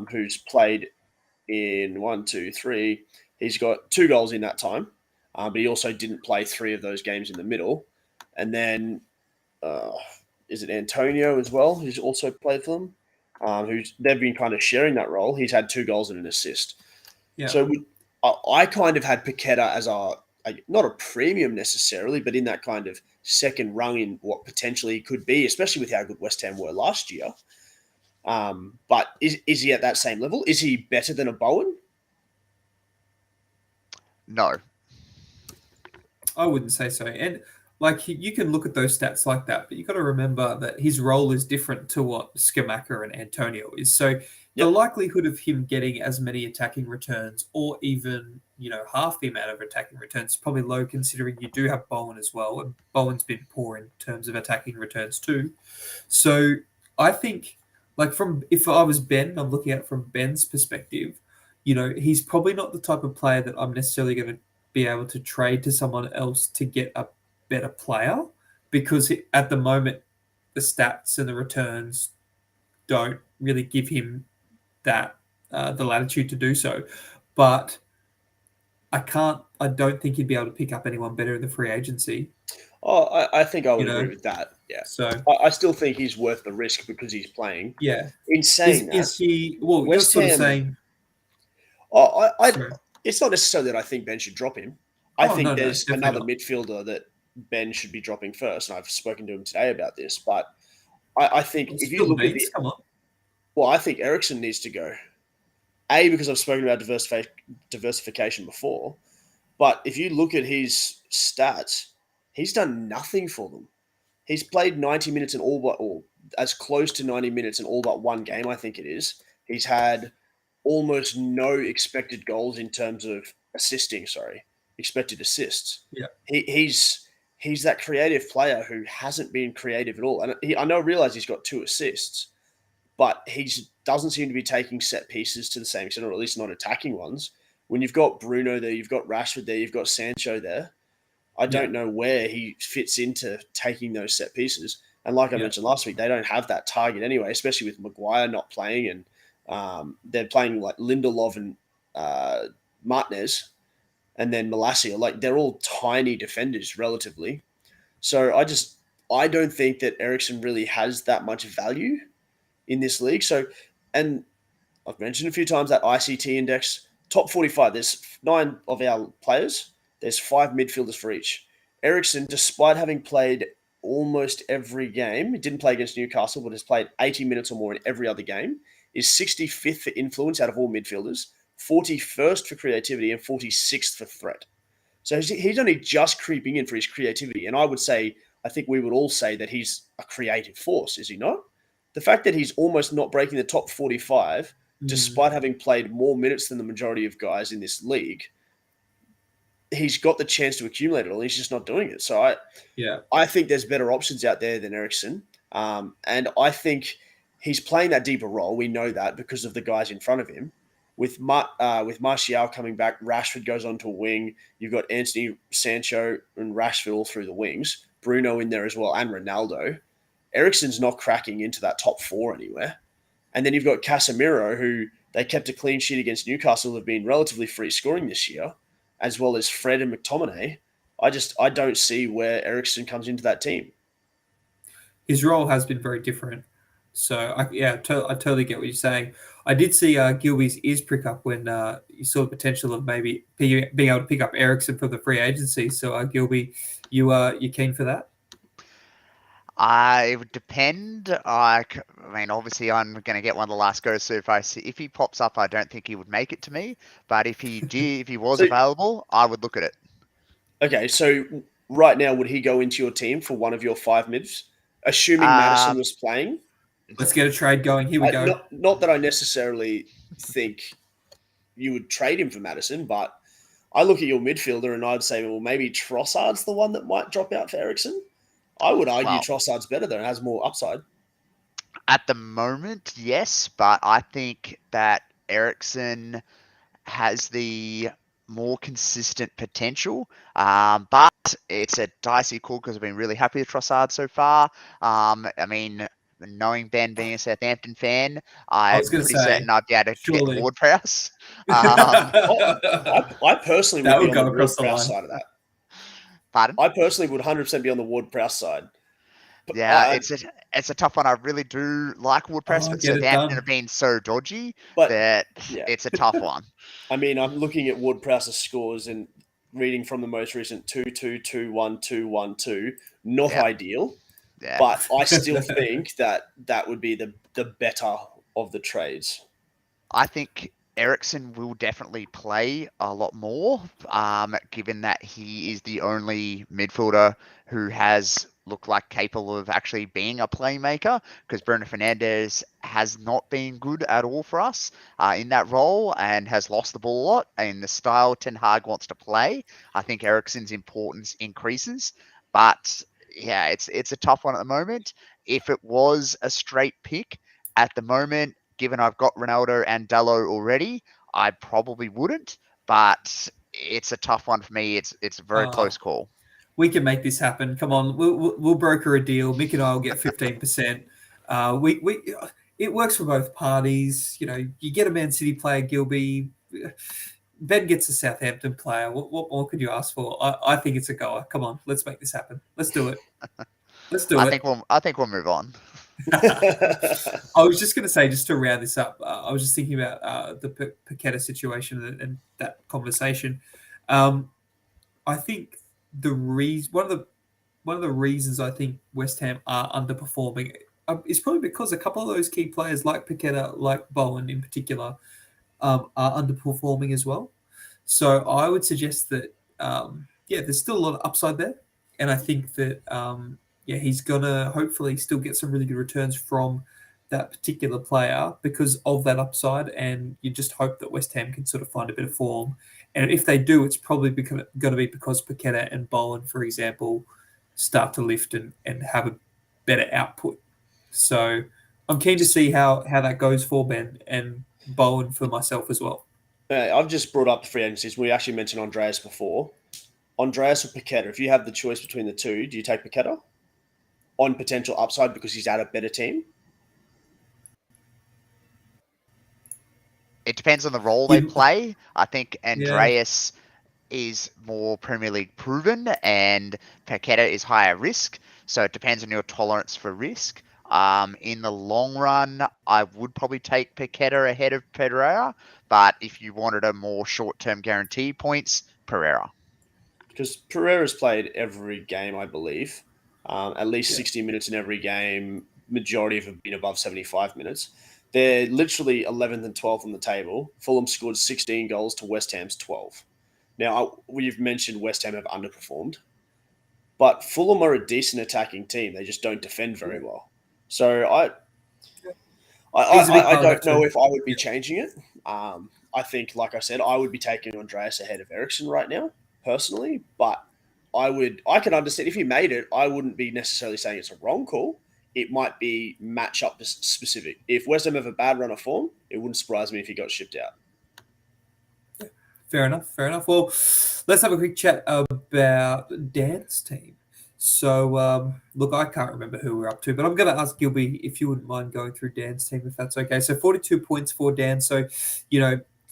who's played in 1, 2, 3, he's got 2 goals in that time, but he also didn't play 3 of those games in the middle. And then, is it Antonio as well, who's also played for them? They've been kind of sharing that role. He's had 2 goals and an assist. Yeah. So I kind of had Paqueta as not a premium necessarily, but in that kind of second rung in what potentially could be, especially with how good West Ham were last year. But is he at that same level? Is he better than a Bowen? No. I wouldn't say so. And like you can look at those stats like that, but you got to remember that his role is different to what Skamaka and Antonio is. So the likelihood of him getting as many attacking returns or even, half the amount of attacking returns is probably low considering you do have Bowen as well. And Bowen's been poor in terms of attacking returns too. So I think if I was Ben, I'm looking at it from Ben's perspective, he's probably not the type of player that I'm necessarily going to be able to trade to someone else to get a better player because at the moment, the stats and the returns don't really give him that the latitude to do so. But I don't think he'd be able to pick up anyone better in the free agency. Oh, I think I would agree with that. Yeah. So I still think he's worth the risk because he's playing. Yeah. In saying that, is he? Well, West you're sort Ham, of saying. It's not necessarily that I think Ben should drop him. I think there's another midfielder that Ben should be dropping first, and I've spoken to him today about this. But I think if you look at I think Eriksen needs to go. Because I've spoken about diversification before, but if you look at his stats, he's done nothing for them. He's played 90 minutes in or as close to 90 minutes in all but one game, I think it is. He's had almost no expected goals in terms of expected assists. Yeah. He's that creative player who hasn't been creative at all. And I realize he's got 2 assists, but he doesn't seem to be taking set pieces to the same extent, or at least not attacking ones. When you've got Bruno there, you've got Rashford there, you've got Sancho there, I don't know where he fits into taking those set pieces. And like I mentioned last week, they don't have that target anyway, especially with Maguire not playing, and they're playing like Lindelof and Martinez, and then Malacia. Like they're all tiny defenders relatively. So I don't think that Eriksen really has that much value in this league. So, and I've mentioned a few times that ICT index, top 45, there's 9 of our players. There's 5 midfielders for each. Eriksen, despite having played almost every game, he didn't play against Newcastle, but has played 80 minutes or more in every other game, is 65th for influence out of all midfielders, 41st for creativity, and 46th for threat. So he's only just creeping in for his creativity. And I think we would all say that he's a creative force, is he not? The fact that he's almost not breaking the top 45 despite having played more minutes than the majority of guys in this league, he's got the chance to accumulate it all. He's just not doing it. So I think there's better options out there than Eriksson. And I think he's playing that deeper role. We know that because of the guys in front of him. With Martial coming back, Rashford goes onto a wing. You've got Anthony, Sancho, and Rashford all through the wings. Bruno in there as well, and Ronaldo. Eriksson's not cracking into that top four anywhere. And then you've got Casemiro, who they kept a clean sheet against Newcastle, have been relatively free scoring this year, as well as Fred and McTominay. I don't see where Eriksson comes into that team. His role has been very different. So, I totally get what you're saying. I did see Gilby's ears prick up when you saw the potential of maybe being able to pick up Eriksson from the free agency. So, Gilby, you keen for that? It would depend. I mean, obviously, I'm going to get one of the last goes. So if he pops up, I don't think he would make it to me. But if he did, if he was available, I would look at it. Okay, so right now, would he go into your team for one of your 5 mids, assuming Maddison was playing? Let's get a trade going. Here we go. Not that I necessarily think you would trade him for Maddison, but I look at your midfielder and I'd say, well, maybe Trossard's the one that might drop out for Eriksson. I would argue Trossard's better though and has more upside. At the moment, yes, but I think that Eriksson has the more consistent potential. But it's a dicey call because I've been really happy with Trossard so far. I mean, knowing Ben being a Southampton fan, I'm pretty certain I'd be able to get Ward-Prowse. I personally would be on the Ward-Prowse side of that. Pardon? I personally would 100% be on the Ward-Prowse side. But, yeah, it's a tough one. I really do like Ward-Prowse, but Southampton have been so dodgy that it's a tough one. I mean, I'm looking at Ward-Prowse's scores and reading from the most recent 2-2, 2-1, 2-1-2. Not ideal. Yeah. But I still think that would be the better of the trades. I think Eriksson will definitely play a lot more, given that he is the only midfielder who has looked like capable of actually being a playmaker, because Bruno Fernandes has not been good at all for us in that role and has lost the ball a lot. And the style Ten Hag wants to play, I think Eriksson's importance increases. But yeah, it's a tough one at the moment. If it was a straight pick at the moment, given I've got Ronaldo and Dalot already, I probably wouldn't. But it's a tough one for me. It's a very close call. We can make this happen. Come on, we'll broker a deal. Mick and I will get 15%. It works for both parties. You know, you get a Man City player, Gilby. Ben gets a Southampton player. What more could you ask for? I think it's a goer. Come on, let's make this happen. Let's do it. Let's do it. I think we'll move on. I was just going to say, just to round this up, I was just thinking about the Paqueta situation and that conversation. I think one of the reasons I think West Ham are underperforming is probably because a couple of those key players, like Paqueta, like Bowen in particular, are underperforming as well. So I would suggest that there's still a lot of upside there, and I think that he's gonna hopefully still get some really good returns from that particular player because of that upside, and you just hope that West Ham can sort of find a bit of form. And if they do, it's probably going to be because Paqueta and Bowen, for example, start to lift and have a better output. So I'm keen to see how that goes for Ben and Bowen for myself as well. I've just brought up the free agencies. We actually mentioned Andreas before. Andreas or Paqueta, if you have the choice between the two, do you take Paqueta on potential upside because he's at a better team? It depends on the role they play. I think Andreas is more Premier League proven and Paqueta is higher risk. So it depends on your tolerance for risk. In the long run, I would probably take Paqueta ahead of Pereira. But if you wanted a more short-term guarantee points, Pereira. Because Pereira's played every game, I believe. At least 60 minutes in every game. Majority of them been above 75 minutes. They're literally 11th and 12th on the table. Fulham scored 16 goals to West Ham's 12. Now, we've mentioned West Ham have underperformed. But Fulham are a decent attacking team. They just don't defend very well. So He's a big I part of don't that know too. if I would be changing it. I think, like I said, I would be taking Andreas ahead of Ericsson right now, personally. But I can understand if he made it. I wouldn't be necessarily saying it's a wrong call. It might be matchup specific. If West Ham have a bad run of form, it wouldn't surprise me if he got shipped out. Fair enough. Well, let's have a quick chat about Dan's team. So, look, I can't remember who we're up to, but I'm going to ask Gilby if you wouldn't mind going through Dan's team, if that's okay. So 42 points for Dan. So,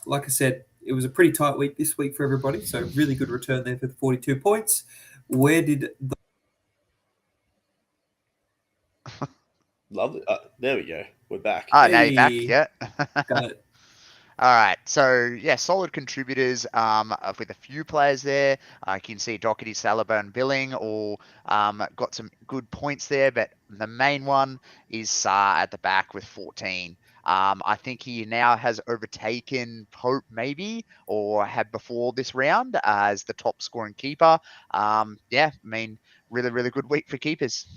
like I said, it was a pretty tight week this week for everybody. So really good return there for the 42 points. Where did the... Lovely. There we go. We're back. Now you're back. Hey. Yeah. Got it. All right, so yeah, solid contributors with a few players there. You can see Doherty, Saliba, and Billing all got some good points there, but the main one is Sarr at the back with 14. I think he now has overtaken Pope maybe, or had before this round as the top scoring keeper. Yeah, I mean, really, really good week for keepers.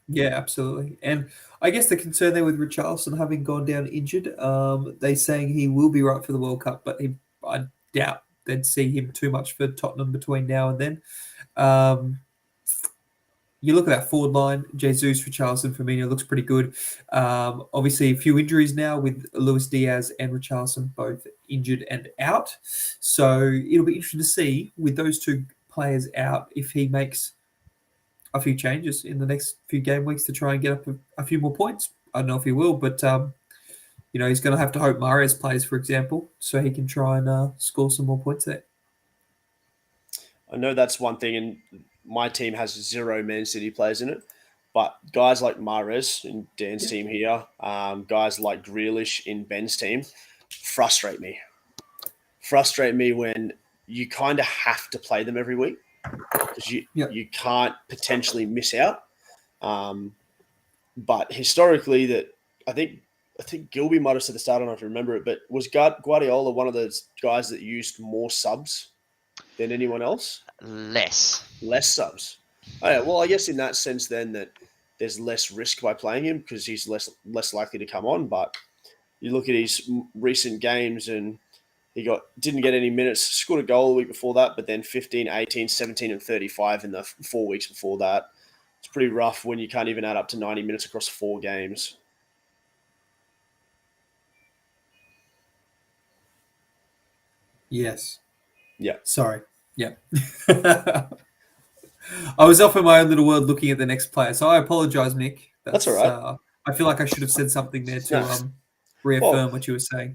Yeah, absolutely. And I guess the concern there with Richarlison having gone down injured, they saying he will be right for the World Cup, but I doubt they'd see him too much for Tottenham between now and then. You look at that forward line, Jesus, Richarlison, Firmino looks pretty good. Obviously, a few injuries now with Luis Diaz and Richarlison both injured and out. So it'll be interesting to see with those two players out if he makes a few changes in the next few game weeks to try and get up a few more points. I don't know if he will, but he's going to have to hope Mahrez plays, for example, so he can try and score some more points there. I know that's one thing, and my team has 0 Man City players in it. But guys like Mahrez in Dan's team here, guys like Grealish in Ben's team, frustrate me. Frustrate me when you kind of have to play them every week because you can't potentially miss out. But historically, that I think Gilby might have said at the start, I don't know if you remember it, but was Guardiola one of those guys that used more subs than anyone else? Less Subs. Oh, yeah, well, I guess in that sense then that there's less risk by playing him because he's less likely to come on. But you look at his recent games and he didn't get any minutes, scored a goal the week before that, but then 15, 18, 17 and 35 in the 4 weeks before that. It's pretty rough when you can't even add up to 90 minutes across 4 games. Yes. Yeah. Sorry. Yeah. I was off in my own little world looking at the next player, so I apologize, Nick. That's all right. I feel like I should have said something there to reaffirm what you were saying.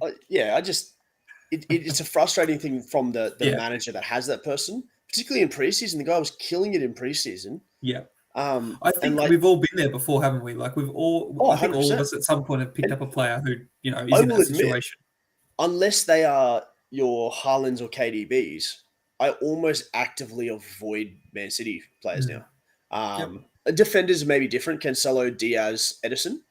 It's a frustrating thing from the manager that has that person, particularly in preseason. The guy was killing it in preseason. Yeah. I think we've all been there before, haven't we? Like I think all of us at some point have picked up a player who, is in that situation. Unless they are your Haalands or KDBs, I almost actively avoid Man City players now. Defenders may be different. Cancelo, Diaz, Edison.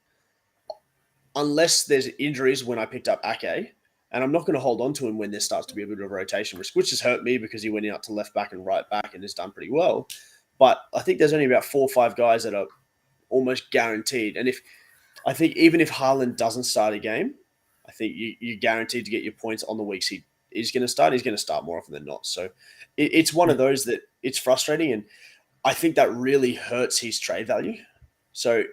Unless there's injuries when I picked up Ake, and I'm not going to hold on to him when there starts to be a bit of rotation risk, which has hurt me because he went out to left back and right back and has done pretty well. But I think there's only about 4 or 5 guys that are almost guaranteed. And even if Haaland doesn't start a game, I think you're guaranteed to get your points on the weeks he is going to start. He's going to start more often than not. So it's one of those that it's frustrating. And I think that really hurts his trade value. So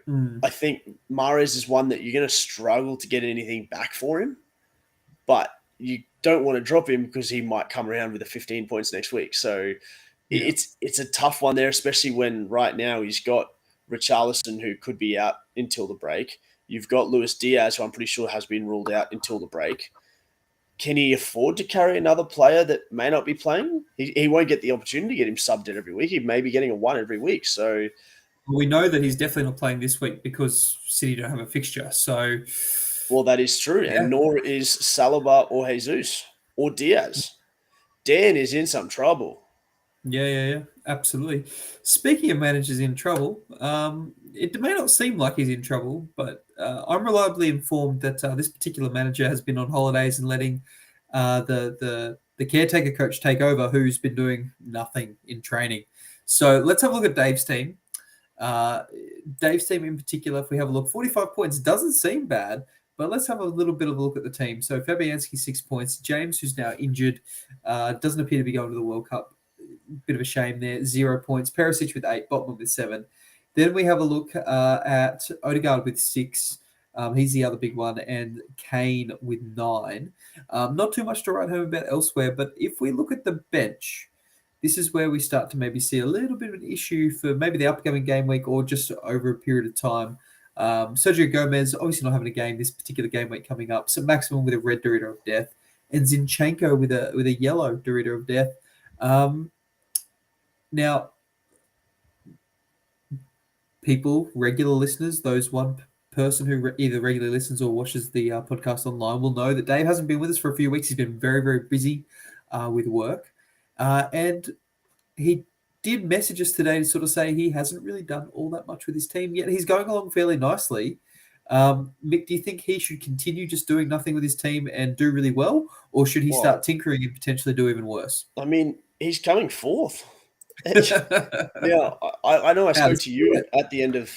I think Mahrez is one that you're going to struggle to get anything back for him. But you don't want to drop him because he might come around with 15 points next week. So it's a tough one there, especially when right now he's got Richarlison, who could be out until the break. You've got Luis Diaz, who I'm pretty sure has been ruled out until the break. Can he afford to carry another player that may not be playing? He won't get the opportunity to get him subbed in every week. He may be getting a 1 every week. So we know that he's definitely not playing this week because City don't have a fixture. So, well, that is true. Yeah. And nor is Saliba or Jesus or Diaz. Dan is in some trouble. Yeah, absolutely. Speaking of managers in trouble, it may not seem like he's in trouble, but I'm reliably informed that this particular manager has been on holidays and letting the caretaker coach take over, who's been doing nothing in training. So let's have a look at Dave's team. Dave's team in particular, if we have a look, 45 points doesn't seem bad, but let's have a little bit of a look at the team. So Fabianski, 6 points. James, who's now injured, doesn't appear to be going to the World Cup. Bit of a shame there, 0 points. Perisic with 8, Botman with 7. Then we have a look at Odegaard with 6. He's the other big one, and Kane with 9. Not too much to write home about elsewhere, but if we look at the bench, this is where we start to maybe see a little bit of an issue for maybe the upcoming game week or just over a period of time. Sergio Gomez obviously not having a game this particular game week coming up. So Maximum with a red Dorito of death, and Zinchenko with a yellow Dorito of death. Now, people, regular listeners, those one person who either regularly listens or watches the podcast online will know that Dave hasn't been with us for a few weeks. He's been very, very busy with work. And he did message us today to sort of say he hasn't really done all that much with his team yet. He's going along fairly nicely. Mick, do you think he should continue just doing nothing with his team and do really well? Or should he start tinkering and potentially do even worse? I mean, he's coming fourth. Now, I know I spoke to you at the end of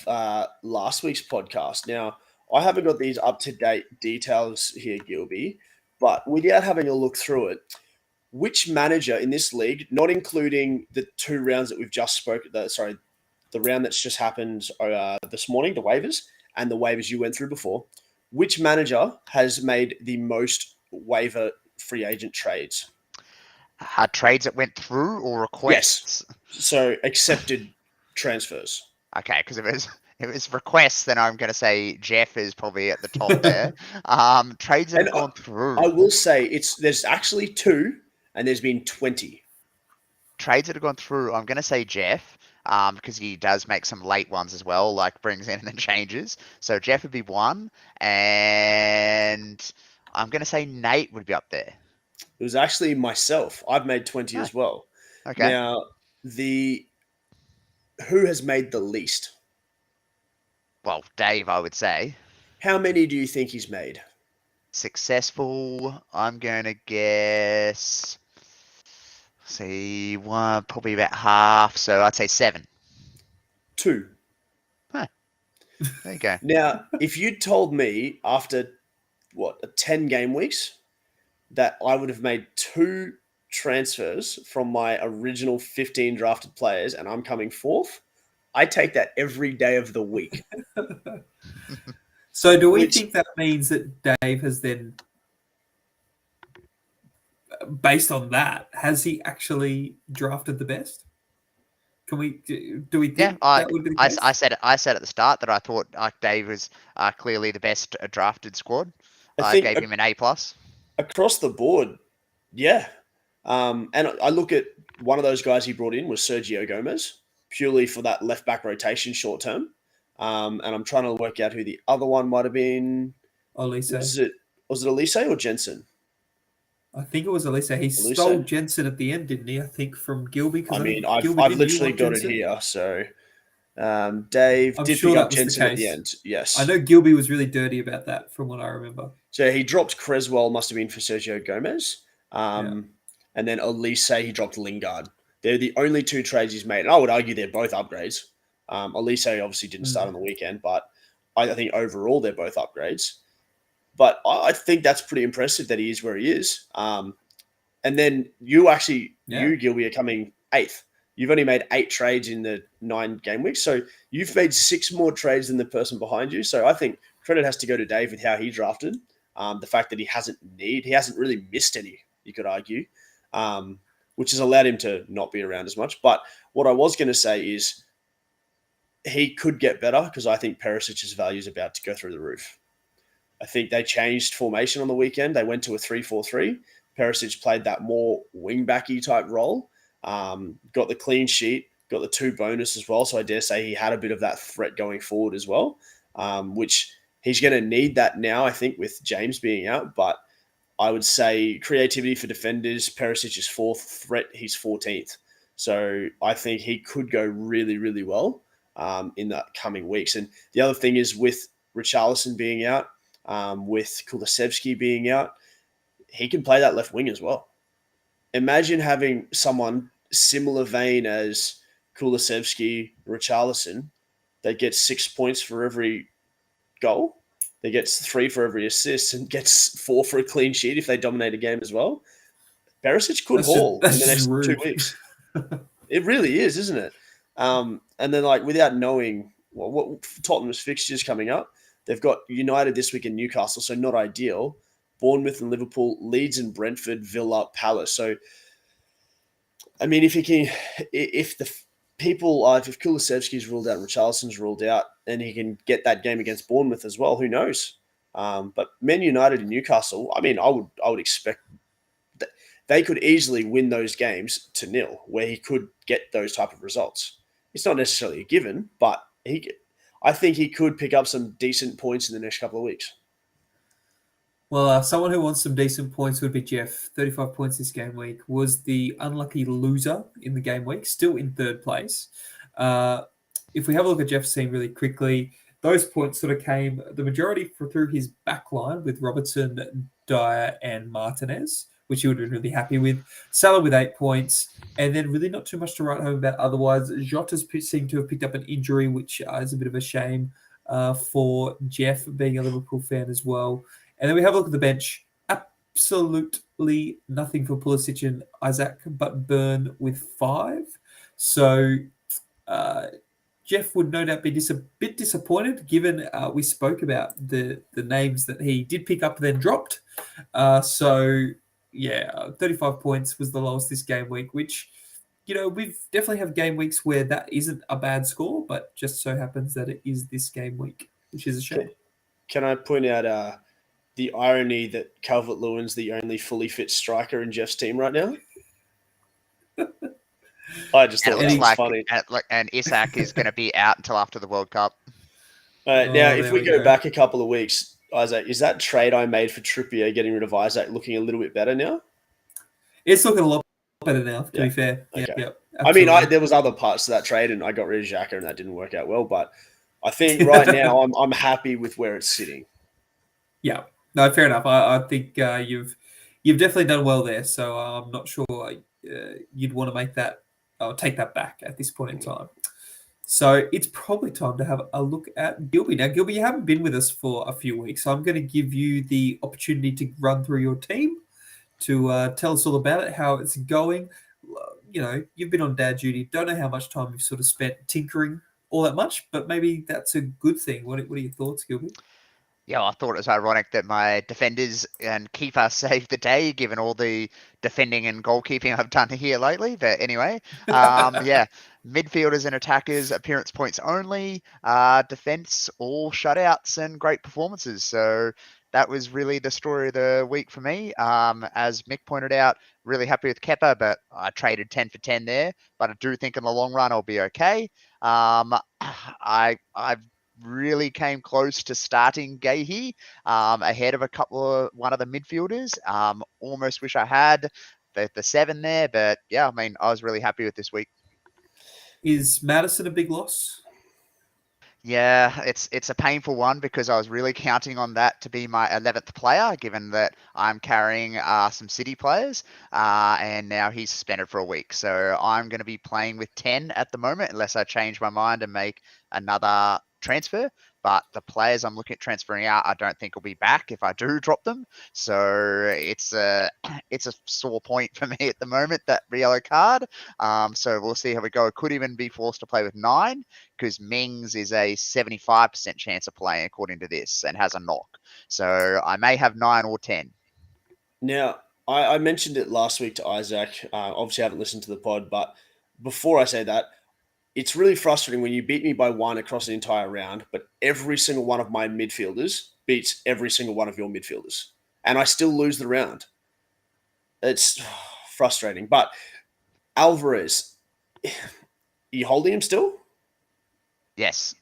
last week's podcast. Now, I haven't got these up-to-date details here, Gilby, but without having a look through it, which manager in this league, not including the 2 rounds that we've just the round that's just happened this morning, the waivers, and the waivers you went through before, which manager has made the most waiver free agent trades? Trades that went through or requests? Yes. So accepted transfers. Okay, because if it was requests, then I'm going to say Jeff is probably at the top there. Trades that have gone through. I will say there's actually 2, and there's been 20. Trades that have gone through, I'm going to say Jeff, because he does make some late ones as well, like brings in and then changes. So Jeff would be 1, and I'm going to say Nate would be up there. It was actually myself. I've made 20 as well. Okay. Now, who has made the least? Well, Dave, I would say. How many do you think he's made? Successful, I'm going to guess, one, probably about half. So I'd say 7. 2. Huh. There you go. Now, if you'd told me after, 10 game weeks, that I would have made 2 transfers from my original 15 drafted players and I'm coming 4th, I take that every day of the week. So do we think that means that Dave has then, based on that, has he actually drafted the best? Do we think that would be the case? I said at the start that I thought Dave was clearly the best drafted squad. I gave him an A+. Across the board, yeah. And I look at one of those guys he brought in was Sergio Gomez, purely for that left back rotation short term. And I'm trying to work out who the other one might have been. Olise. Was it Olise or Jensen? I think it was Olise. He stole Jensen at the end, didn't he? I think from Gilby. I mean, I've literally got it here. So Dave did pick up Jensen at the end. Yes. I know Gilby was really dirty about that from what I remember. So he dropped Creswell, must have been for Sergio Gomez. And then Olise, he dropped Lingard. They're the only 2 trades he's made. And I would argue they're both upgrades. Olise obviously didn't start on the weekend, but I think overall they're both upgrades. But I think that's pretty impressive that he is where he is. And then you, Gilby, are coming 8th. You've only made 8 trades in the 9 game weeks. So you've made 6 more trades than the person behind you. So I think credit has to go to Dave with how he drafted. The fact that he hasn't really missed any, you could argue, which has allowed him to not be around as much. But what I was going to say is he could get better because I think Perisic's value is about to go through the roof. I think they changed formation on the weekend. They went to a 3-4-3. Perisic played that more wing-backy type role. Got the clean sheet, got the 2 bonus as well. So I dare say he had a bit of that threat going forward as well, which he's going to need that now, I think, with James being out. But I would say creativity for defenders, Perisic is 4th, threat, he's 14th. So I think he could go really, really well in the coming weeks. And the other thing is with Richarlison being out, with Kulusevski being out, he can play that left wing as well. Imagine having someone similar vein as Kulusevski, Richarlison that gets 6 points for every goal, that gets 3 for every assist, and gets 4 for a clean sheet if they dominate a game as well. Perisic could haul in the next 2 weeks. It really is, isn't it? And then, like, without knowing what Tottenham's fixtures coming up, they've got United this week in Newcastle, so not ideal. Bournemouth and Liverpool, Leeds and Brentford, Villa, Palace. So, I mean, if Kulusevski's ruled out and Richarlison's ruled out, and he can get that game against Bournemouth as well, who knows? But Man United and Newcastle, I mean, I would expect that they could easily win those games to 0, where he could get those type of results. It's not necessarily a given, but I think he could pick up some decent points in the next couple of weeks. Well, someone who wants some decent points would be Jeff. 35 points this game week. Was the unlucky loser in the game week, still in third place. If we have a look at Jeff's team really quickly, those points sort of came, the majority through his back line with Robertson, Dyer, and Martinez, which he would have been really happy with. Salah with 8 points, and then really not too much to write home about otherwise. Jota's seemed to have picked up an injury, which is a bit of a shame for Jeff, being a Liverpool fan as well. And then we have a look at the bench. Absolutely nothing for Pulisic and Isaac, but Burn with 5. So Jeff would no doubt be a bit disappointed, given we spoke about the names that he did pick up and then dropped. 35 points was the lowest this game week, which, we've definitely have game weeks where that isn't a bad score, but just so happens that it is this game week, which is a shame. Can I point out the irony that Calvert-Lewin's the only fully fit striker in Jeff's team right now? I just thought it was funny. And Isak is going to be out until after the World Cup. Now, if we go back a couple of weeks, Isaac, is that trade I made for Trippier, getting rid of Isaac, looking a little bit better now? It's looking a lot better now, to be fair. Okay. Yeah, I mean, there was other parts to that trade, and I got rid of Xhaka, and that didn't work out well. But I think right now I'm happy with where it's sitting. Yeah, no, fair enough. I think you've definitely done well there. So I'm not sure you'd want to make that or take that back at this point in time. So it's probably time to have a look at Gilby. Now, Gilby, you haven't been with us for a few weeks, so I'm going to give you the opportunity to run through your team, to tell us all about it, how it's going. You've been on dad duty. Don't know how much time you've sort of spent tinkering all that much, but maybe that's a good thing. What are your thoughts, Gilby? Yeah, I thought it was ironic that my defenders and keeper saved the day, given all the defending and goalkeeping I've done here lately. But anyway, midfielders and attackers, appearance points only, defense, all shutouts and great performances. So that was really the story of the week for me. As Mick pointed out, really happy with Kepa, but I traded 10 for 10 there. But I do think in the long run I'll be okay. I've really came close to starting Gahey ahead of one of the midfielders. Almost wish I had the 7 there, but yeah, I mean, I was really happy with this week. Is Maddison a big loss? Yeah, it's a painful one because I was really counting on that to be my 11th player, given that I'm carrying some City players, and now he's suspended for a week. So I'm going to be playing with 10 at the moment, unless I change my mind and make another transfer. But the players I'm looking at transferring out, I don't think will be back if I do drop them. So it's a sore point for me at the moment, that yellow card. So we'll see how we go. Could even be forced to play with 9 because Mings is a 75% chance of playing according to this and has a knock. So I may have 9 or 10. Now, I mentioned it last week to Isaac. Obviously, I haven't listened to the pod, but before I say that, it's really frustrating when you beat me by 1 across the entire round, but every single one of my midfielders beats every single one of your midfielders, and I still lose the round. It's frustrating. But Alvarez, are you holding him still? Yes.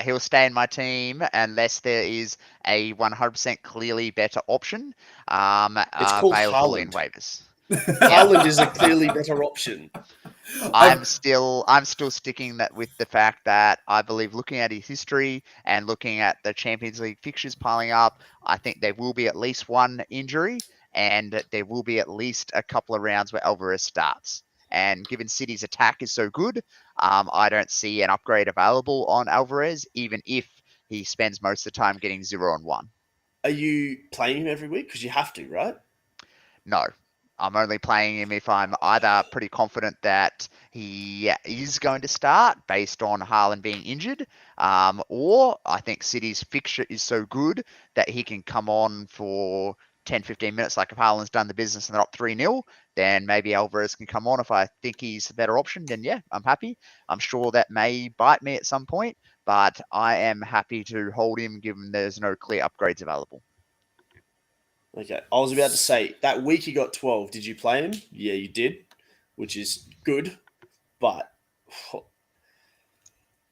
He'll stay in my team unless there is a 100% clearly better option it's called available Haaland. In waivers. Haaland is a clearly better option. I'm still sticking that with the fact that I believe, looking at his history and looking at the Champions League fixtures piling up, I think there will be at least one injury and there will be at least a couple of rounds where Alvarez starts. And given City's attack is so good, I don't see an upgrade available on Alvarez, even if he spends most of the time getting 0-1. Are you playing him every week? Because you have to, right? No. I'm only playing him if I'm either pretty confident that he is going to start based on Haaland being injured, or I think City's fixture is so good that he can come on for 10, 15 minutes. Like if Haaland's done the business and they're up 3-0, then maybe Alvarez can come on. If I think he's a better option, then yeah, I'm happy. I'm sure that may bite me at some point, but I am happy to hold him given there's no clear upgrades available. Okay. I was about to say, that week you got 12, did you play him? Yeah, you did, which is good. But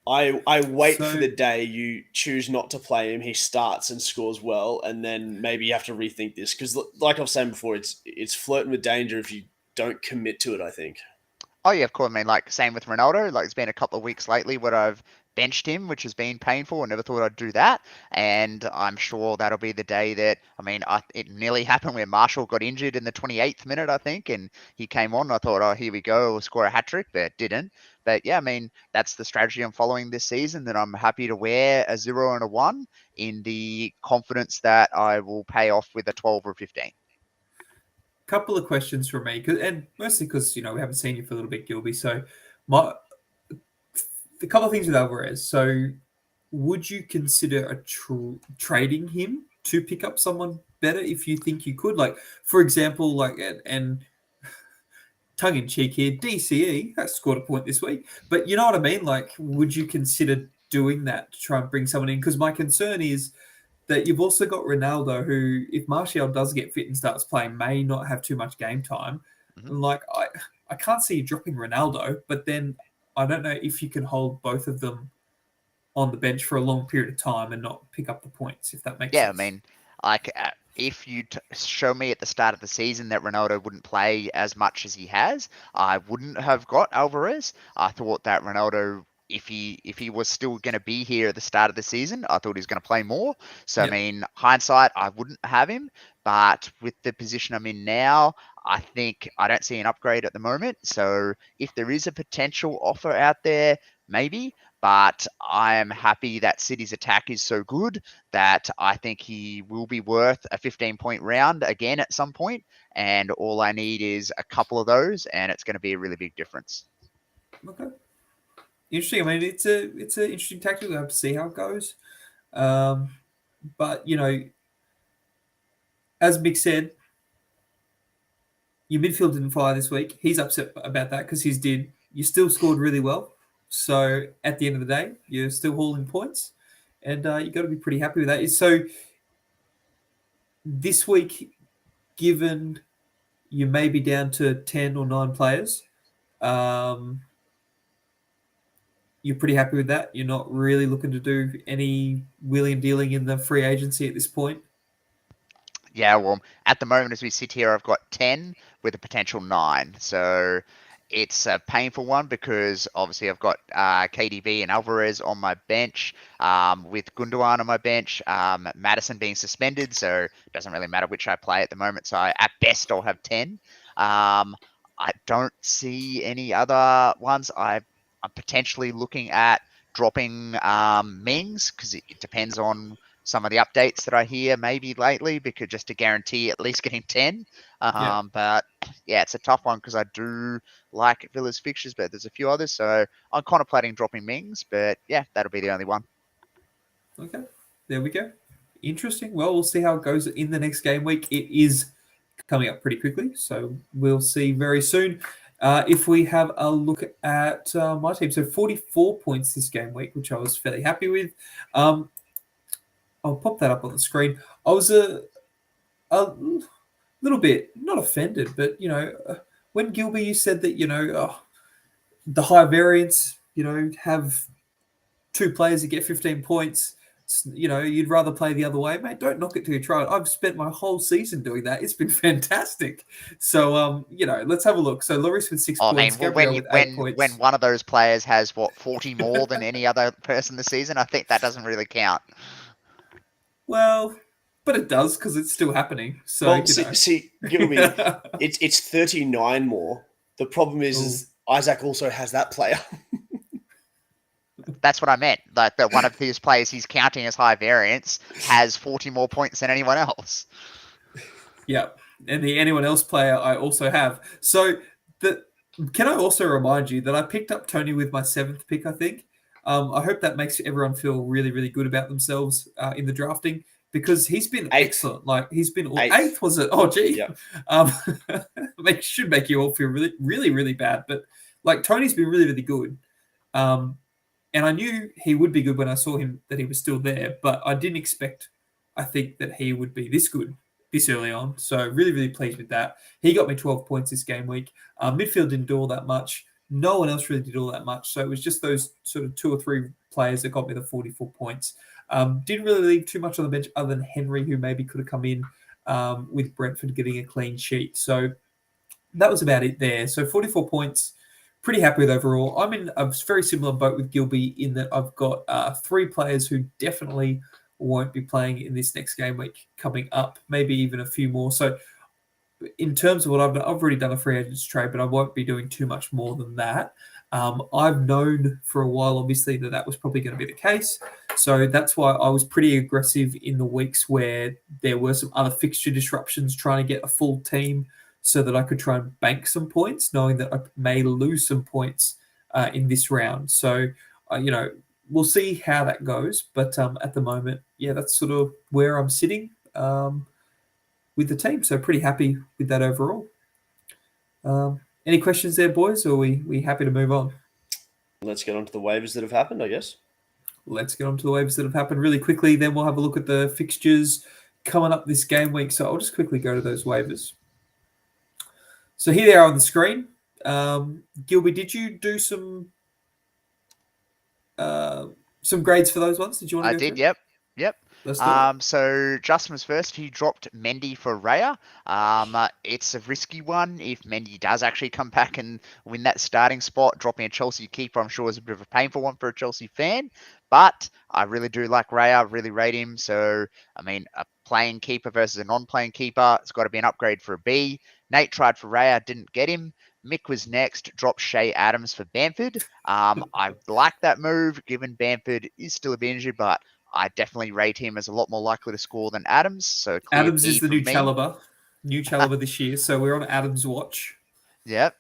I wait for the day you choose not to play him, he starts and scores well, and then maybe you have to rethink this. Because like I was saying before, it's flirting with danger if you don't commit to it, I think. Oh yeah, of course. I mean, like same with Ronaldo. Like it's been a couple of weeks lately where I've benched him, which has been painful. I never thought I'd do that, and I'm sure that'll be the day that. I mean, it nearly happened where Marshall got injured in the 28th minute, I think, and he came on. I thought, oh, here we go, we'll score a hat trick, but didn't. But yeah, I mean, that's the strategy I'm following this season. That I'm happy to wear a 0 and a 1 in the confidence that I will pay off with a 12 or 15. Couple of questions from me, and mostly because we haven't seen you for a little bit, Gilby. So, a couple of things with Alvarez. So, would you consider trading him to pick up someone better if you think you could? Like, for example, and tongue in cheek here, DCE has scored a point this week, but you know what I mean. Like, would you consider doing that to try and bring someone in? Because my concern is that you've also got Ronaldo, who, if Martial does get fit and starts playing, may not have too much game time. Mm-hmm. Like, I can't see you dropping Ronaldo, but then I don't know if you can hold both of them on the bench for a long period of time and not pick up the points, if that makes sense. Yeah, I mean, like, if you show me at the start of the season that Ronaldo wouldn't play as much as he has, I wouldn't have got Alvarez. I thought that Ronaldo, if he was still going to be here at the start of the season, I thought he was going to play more. So, Yep. I mean, hindsight, I wouldn't have him. But with the position I'm in now, I think I don't see an upgrade at the moment. So if there is a potential offer out there, maybe. But I am happy that City's attack is so good that I think he will be worth a 15-point round again at some point. And all I need is a couple of those, and it's going to be a really big difference. Okay. Interesting. I mean, it's an interesting tactic. We'll have to see how it goes. But, as Mick said, your midfield didn't fire this week. He's upset about that because his did. You still scored really well. So at the end of the day, you're still hauling points. And you got to be pretty happy with that. So this week, given you may be down to 10 or 9 players, you're pretty happy with that? You're not really looking to do any wheeling and dealing in the free agency at this point? Yeah, well, at the moment as we sit here, I've got 10 with a potential 9. So it's a painful one because obviously I've got KDB and Alvarez on my bench, with Gundogan on my bench, Madison being suspended, so it doesn't really matter which I play at the moment. So at best, I'll have 10. I don't see any other ones. I'm potentially looking at dropping Mings because it depends on some of the updates that I hear maybe lately, because just to guarantee at least getting 10. But yeah, it's a tough one because I do like Villa's fixtures, but there's a few others. So I'm contemplating dropping Mings, but yeah, that'll be the only one. Okay, there we go. Interesting. Well, we'll see how it goes in the next game week. It is coming up pretty quickly, so we'll see very soon. If we have a look at my team, so 44 points this game week, which I was fairly happy with. I'll pop that up on the screen. I was a little bit, not offended, but, when Gilby, you said that, the high variance, have 2 players that get 15 points, you'd rather play the other way. Mate, don't knock it till you try it. I've spent my whole season doing that. It's been fantastic. So, let's have a look. So, Lloris with 6 points. Gabriel with 8 points. When one of those players has, 40 more than any other person this season, I think that doesn't really count. Well, but it does because it's still happening. So, Gilby, it's 39 more The problem is Isaac also has that player. That's what I meant. Like that one of his players he's counting as high variance has 40 more points than anyone else. Yeah, and the anyone else player I also have. So can I also remind you that I picked up Tony with my 7th pick, I think. I hope that makes everyone feel really, really good about themselves in the drafting, because he's been excellent. Like, he's been eighth, was it? Oh, gee. Yeah. Should make you all feel really, really, really bad. But like, Tony's been really, really good. And I knew he would be good when I saw him, that he was still there, but I didn't expect, I think, that he would be this good this early on. So really, really pleased with that. He got me 12 points this game week. Midfield didn't do all that much. No one else really did all that much. So it was just those sort of 2 or 3 players that got me the 44 points. Didn't really leave too much on the bench other than Henry, who maybe could have come in with Brentford getting a clean sheet. So that was about it there. So 44 points. Pretty happy with overall. I'm in a very similar boat with Gilby in that I've got 3 players who definitely won't be playing in this next game week coming up, maybe even a few more. So in terms of what I've done, I've already done a free agents trade, but I won't be doing too much more than that. I've known for a while, obviously, that was probably going to be the case. So that's why I was pretty aggressive in the weeks where there were some other fixture disruptions, trying to get a full team so that I could try and bank some points, knowing that I may lose some points in this round. So, we'll see how that goes. But at the moment, yeah, that's sort of where I'm sitting with the team. So pretty happy with that overall. Any questions there, boys, or are we happy to move on? Let's get on to the waivers that have happened, I guess. Let's get on to the waivers that have happened really quickly. Then we'll have a look at the fixtures coming up this game week. So I'll just quickly go to those waivers. So here they are on the screen. Gilby, did you do some grades for those ones? Did you want to I go did, through? yep. Let's do it. So Justin was first. He dropped Mendy for Raya. It's a risky one. If Mendy does actually come back and win that starting spot, dropping a Chelsea keeper, I'm sure is a bit of a painful one for a Chelsea fan. But I really do like Raya. Really rate him. So, I mean, a playing keeper versus a non-playing keeper, it's got to be an upgrade for a B. Nate tried for Raya, didn't get him. Mick was next, dropped Shay Adams for Bamford. I like that move, given Bamford is still a bit injured, but I definitely rate him as a lot more likely to score than Adams. So Adams is the new Chalobah this year. So we're on Adams' watch. Yep.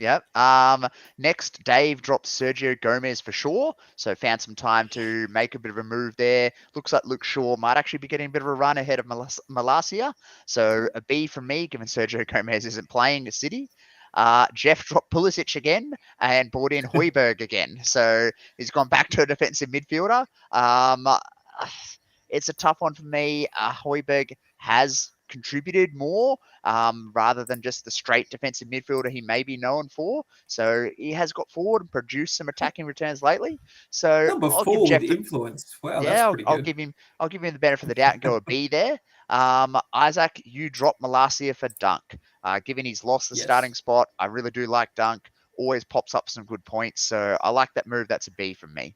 Next, Dave dropped Sergio Gomez for Shaw. So found some time to make a bit of a move there. Looks like Luke Shaw might actually be getting a bit of a run ahead of Malacia. So a B from me, given Sergio Gomez isn't playing the City. Jeff dropped Pulisic again and brought in Højbjerg again. So he's gone back to a defensive midfielder. It's a tough one for me. Højbjerg has contributed more rather than just the straight defensive midfielder he may be known for. So he has got forward and produced some attacking returns lately. So Number 4 with influence. Wow, that's pretty good. I'll give him the benefit of the doubt and go a B there. Isaac, you dropped Malacia for Dunk. Given he's lost the starting spot, I really do like Dunk. Always pops up some good points. So I like that move. That's a B from me.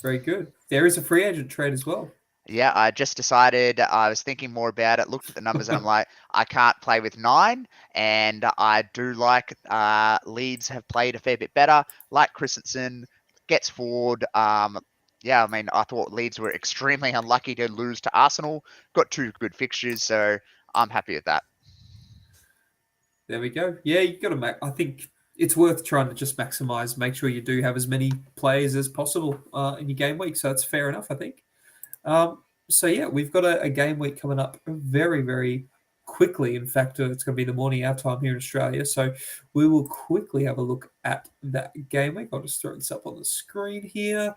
Very good. There is a free agent trade as well. Yeah, I just decided, I was thinking more about it, looked at the numbers, and I'm like, I can't play with 9, and I do like Leeds have played a fair bit better, like Christensen, gets forward. I thought Leeds were extremely unlucky to lose to Arsenal, got 2 good fixtures, so I'm happy with that. There we go. Yeah, you got to I think it's worth trying to just maximize, make sure you do have as many players as possible in your game week, so it's fair enough, I think. We've got a game week coming up very, very quickly. In fact, it's going to be the morning our time here in Australia. So we will quickly have a look at that game week. I'll just throw this up on the screen here.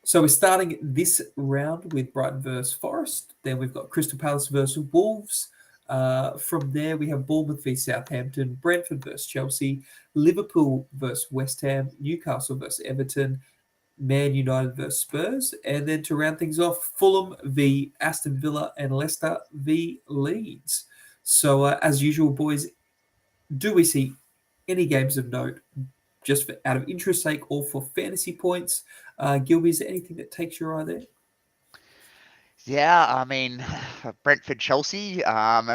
So we're starting this round with Brighton versus Forest. Then we've got Crystal Palace versus Wolves. From there, we have Bournemouth v Southampton, Brentford versus Chelsea, Liverpool versus West Ham, Newcastle versus Everton, Man United versus Spurs, and then to round things off, Fulham v Aston Villa and Leicester v Leeds. So as usual, boys, do we see any games of note just for out of interest sake or for fantasy points? Gilby, is there anything that takes your eye there? Yeah, I mean, Brentford Chelsea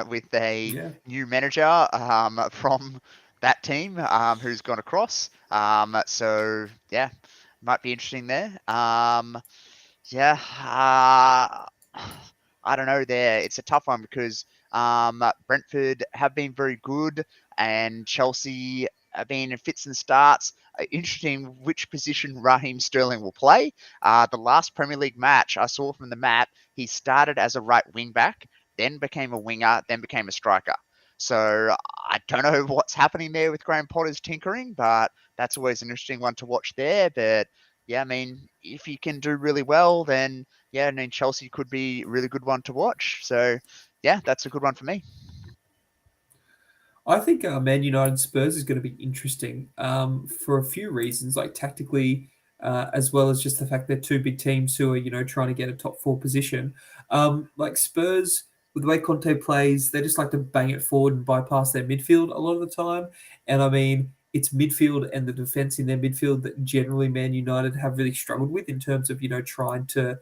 with a Yeah. new manager from that team who's gone across. So, yeah, might be interesting there. Yeah, I don't know there. It's a tough one because Brentford have been very good and Chelsea have been in fits and starts. Interesting which position Raheem Sterling will play. The last Premier League match I saw from the map, he started as a right wing back, then became a winger, then became a striker. So I don't know what's happening there with Graham Potter's tinkering, but that's always an interesting one to watch there. But yeah, I mean, if he can do really well, then yeah, I mean, Chelsea could be a really good one to watch. So yeah, that's a good one for me. I think Man United Spurs is going to be interesting for a few reasons, like tactically, as well as just the fact they're two big teams who are, trying to get a top four position. Like Spurs, with the way Conte plays, they just like to bang it forward and bypass their midfield a lot of the time. And I mean, it's midfield and the defense in their midfield that generally Man United have really struggled with in terms of, trying to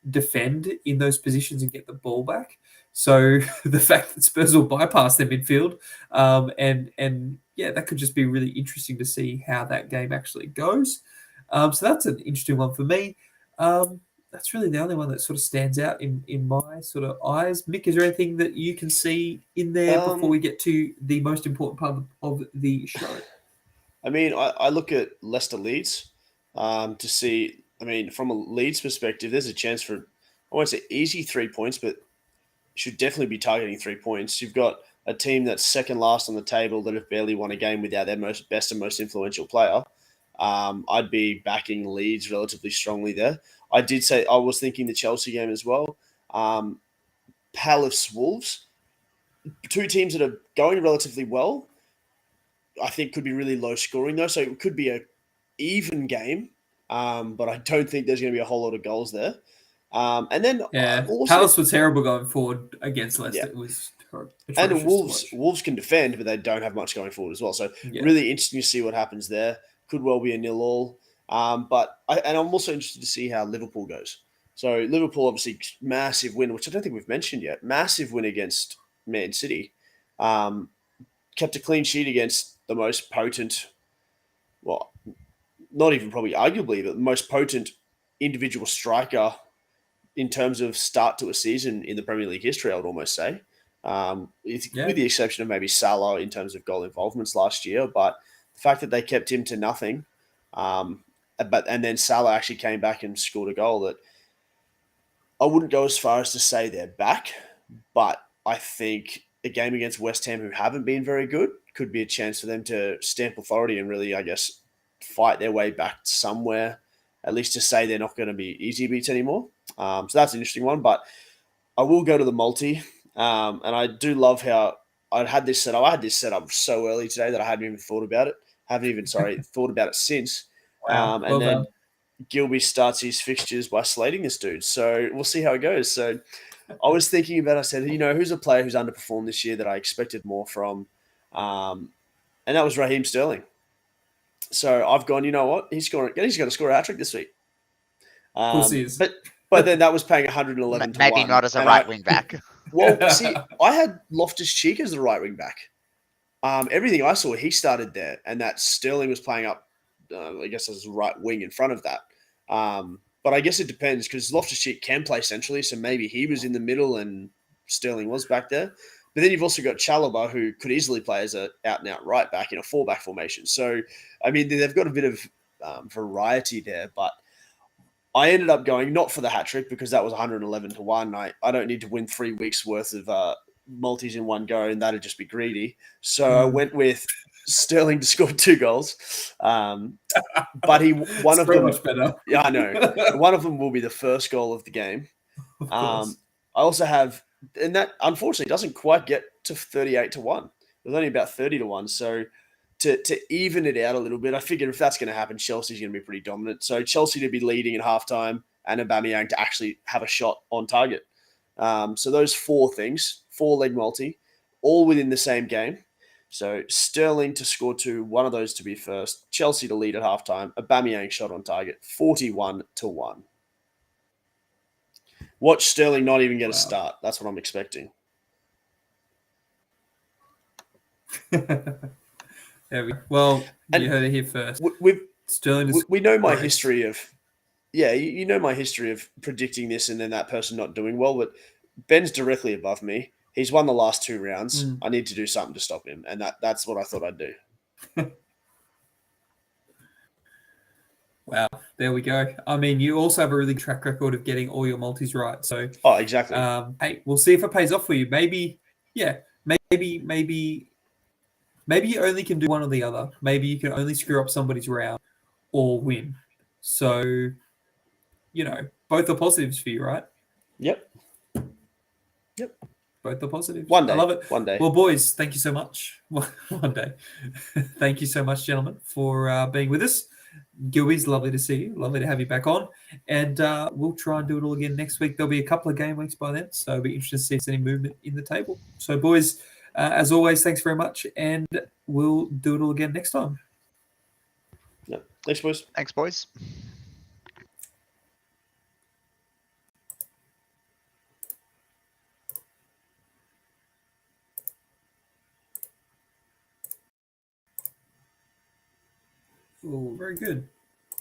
defend in those positions and get the ball back. So the fact that Spurs will bypass their midfield, and yeah, that could just be really interesting to see how that game actually goes. So that's an interesting one for me. That's really the only one that sort of stands out in my sort of eyes. Mick, is there anything that you can see in there before we get to the most important part of the show? I mean, I look at Leicester Leeds to see. I mean, from a Leeds perspective, there's a chance for, I won't say easy 3 points, but should definitely be targeting 3 points. You've got a team that's second last on the table that have barely won a game without their best and most influential player. I'd be backing Leeds relatively strongly there. I did say I was thinking the Chelsea game as well. Palace Wolves, two teams that are going relatively well. I think could be really low scoring though, so it could be a even game. But I don't think there's going to be a whole lot of goals there. And then Yeah, also, Palace were terrible going forward against Leicester. yeah, It was and atrocious to watch. Wolves can defend, but they don't have much going forward as well. So Yeah. really interesting to see what happens there. Could well be a 0-0. But I'm also interested to see how Liverpool goes. So Liverpool obviously massive win, which I don't think we've mentioned yet. Massive win against Man City. Kept a clean sheet against the most potent, well, not even probably arguably, but the most potent individual striker in terms of start to a season in the Premier League history, I would almost say. With the exception of maybe Salah in terms of goal involvements last year, but the fact that they kept him to nothing, and then Salah actually came back and scored a goal that I wouldn't go as far as to say they're back, but I think a game against West Ham, who haven't been very good, could be a chance for them to stamp authority and really, I guess, fight their way back somewhere, at least to say they're not going to be easy beats anymore. So that's an interesting one, but I will go to the multi, and I do love how I had this set up. I had this set up so early today that I hadn't even thought about it. Thought about it since. Wow, And then Gilby starts his fixtures by slating this dude. So we'll see how it goes. So I was thinking about, I said, who's a player who's underperformed this year that I expected more from? And that was Raheem Sterling. So I've gone, you know what? He's going to score a hat-trick this week. Of course he is. But then that was paying 111 to 1. Maybe not as a right wing back. Well, see, I had Loftus-Cheek as the right wing back. Everything I saw, he started there, and that Sterling was playing up, I guess, as a right wing in front of that. But I guess it depends because Loftus-Cheek can play centrally, so maybe he was in the middle and Sterling was back there. But then you've also got Chalobah, who could easily play as an out-and-out right back in a 4-back formation. So, I mean, they've got a bit of variety there, but I ended up going not for the hat trick because that was 111 to 1. I don't need to win 3 weeks worth of multis in one go, and that'd just be greedy. So I went with Sterling to score 2 goals. But one of them, much better. Yeah, I know. One of them will be the first goal of the game. Of course. I also have, and that unfortunately doesn't quite get to 38 to 1. It was only about 30 to 1. So to even it out a little bit, I figured if that's going to happen, Chelsea's going to be pretty dominant. So Chelsea to be leading at halftime and Aubameyang to actually have a shot on target. So those 4 things, 4-leg multi, all within the same game. So Sterling to score 2, one of those to be first, Chelsea to lead at halftime, Aubameyang shot on target, 41 to 1. Watch Sterling not even get a Wow. start. That's what I'm expecting. There we go. Well, And you heard it here first. Sterling is We know my great. history of, yeah, you know my history of predicting this and then that person not doing well. But Ben's directly above me. He's won the last 2 rounds. Mm. I need to do something to stop him, and that's what I thought I'd do. Wow, there we go. I mean, you also have a really good track record of getting all your multis right. So, Oh, exactly. hey, we'll see if it pays off for you. Maybe, yeah, maybe you only can do one or the other. Maybe you can only screw up somebody's round or win. So, both are positives for you, right? Yep. Both are positives. One day. I love it. One day. Well, boys, thank you so much. One day. Thank you so much, gentlemen, for being with us. Gilby's lovely to see you. Lovely to have you back on. And we'll try and do it all again next week. There'll be a couple of game weeks by then, so it'll be interesting to see if there's any movement in the table. So, boys, as always, thanks very much, and we'll do it all again next time. Yep. Thanks, boys. Thanks, boys. Oh, very good.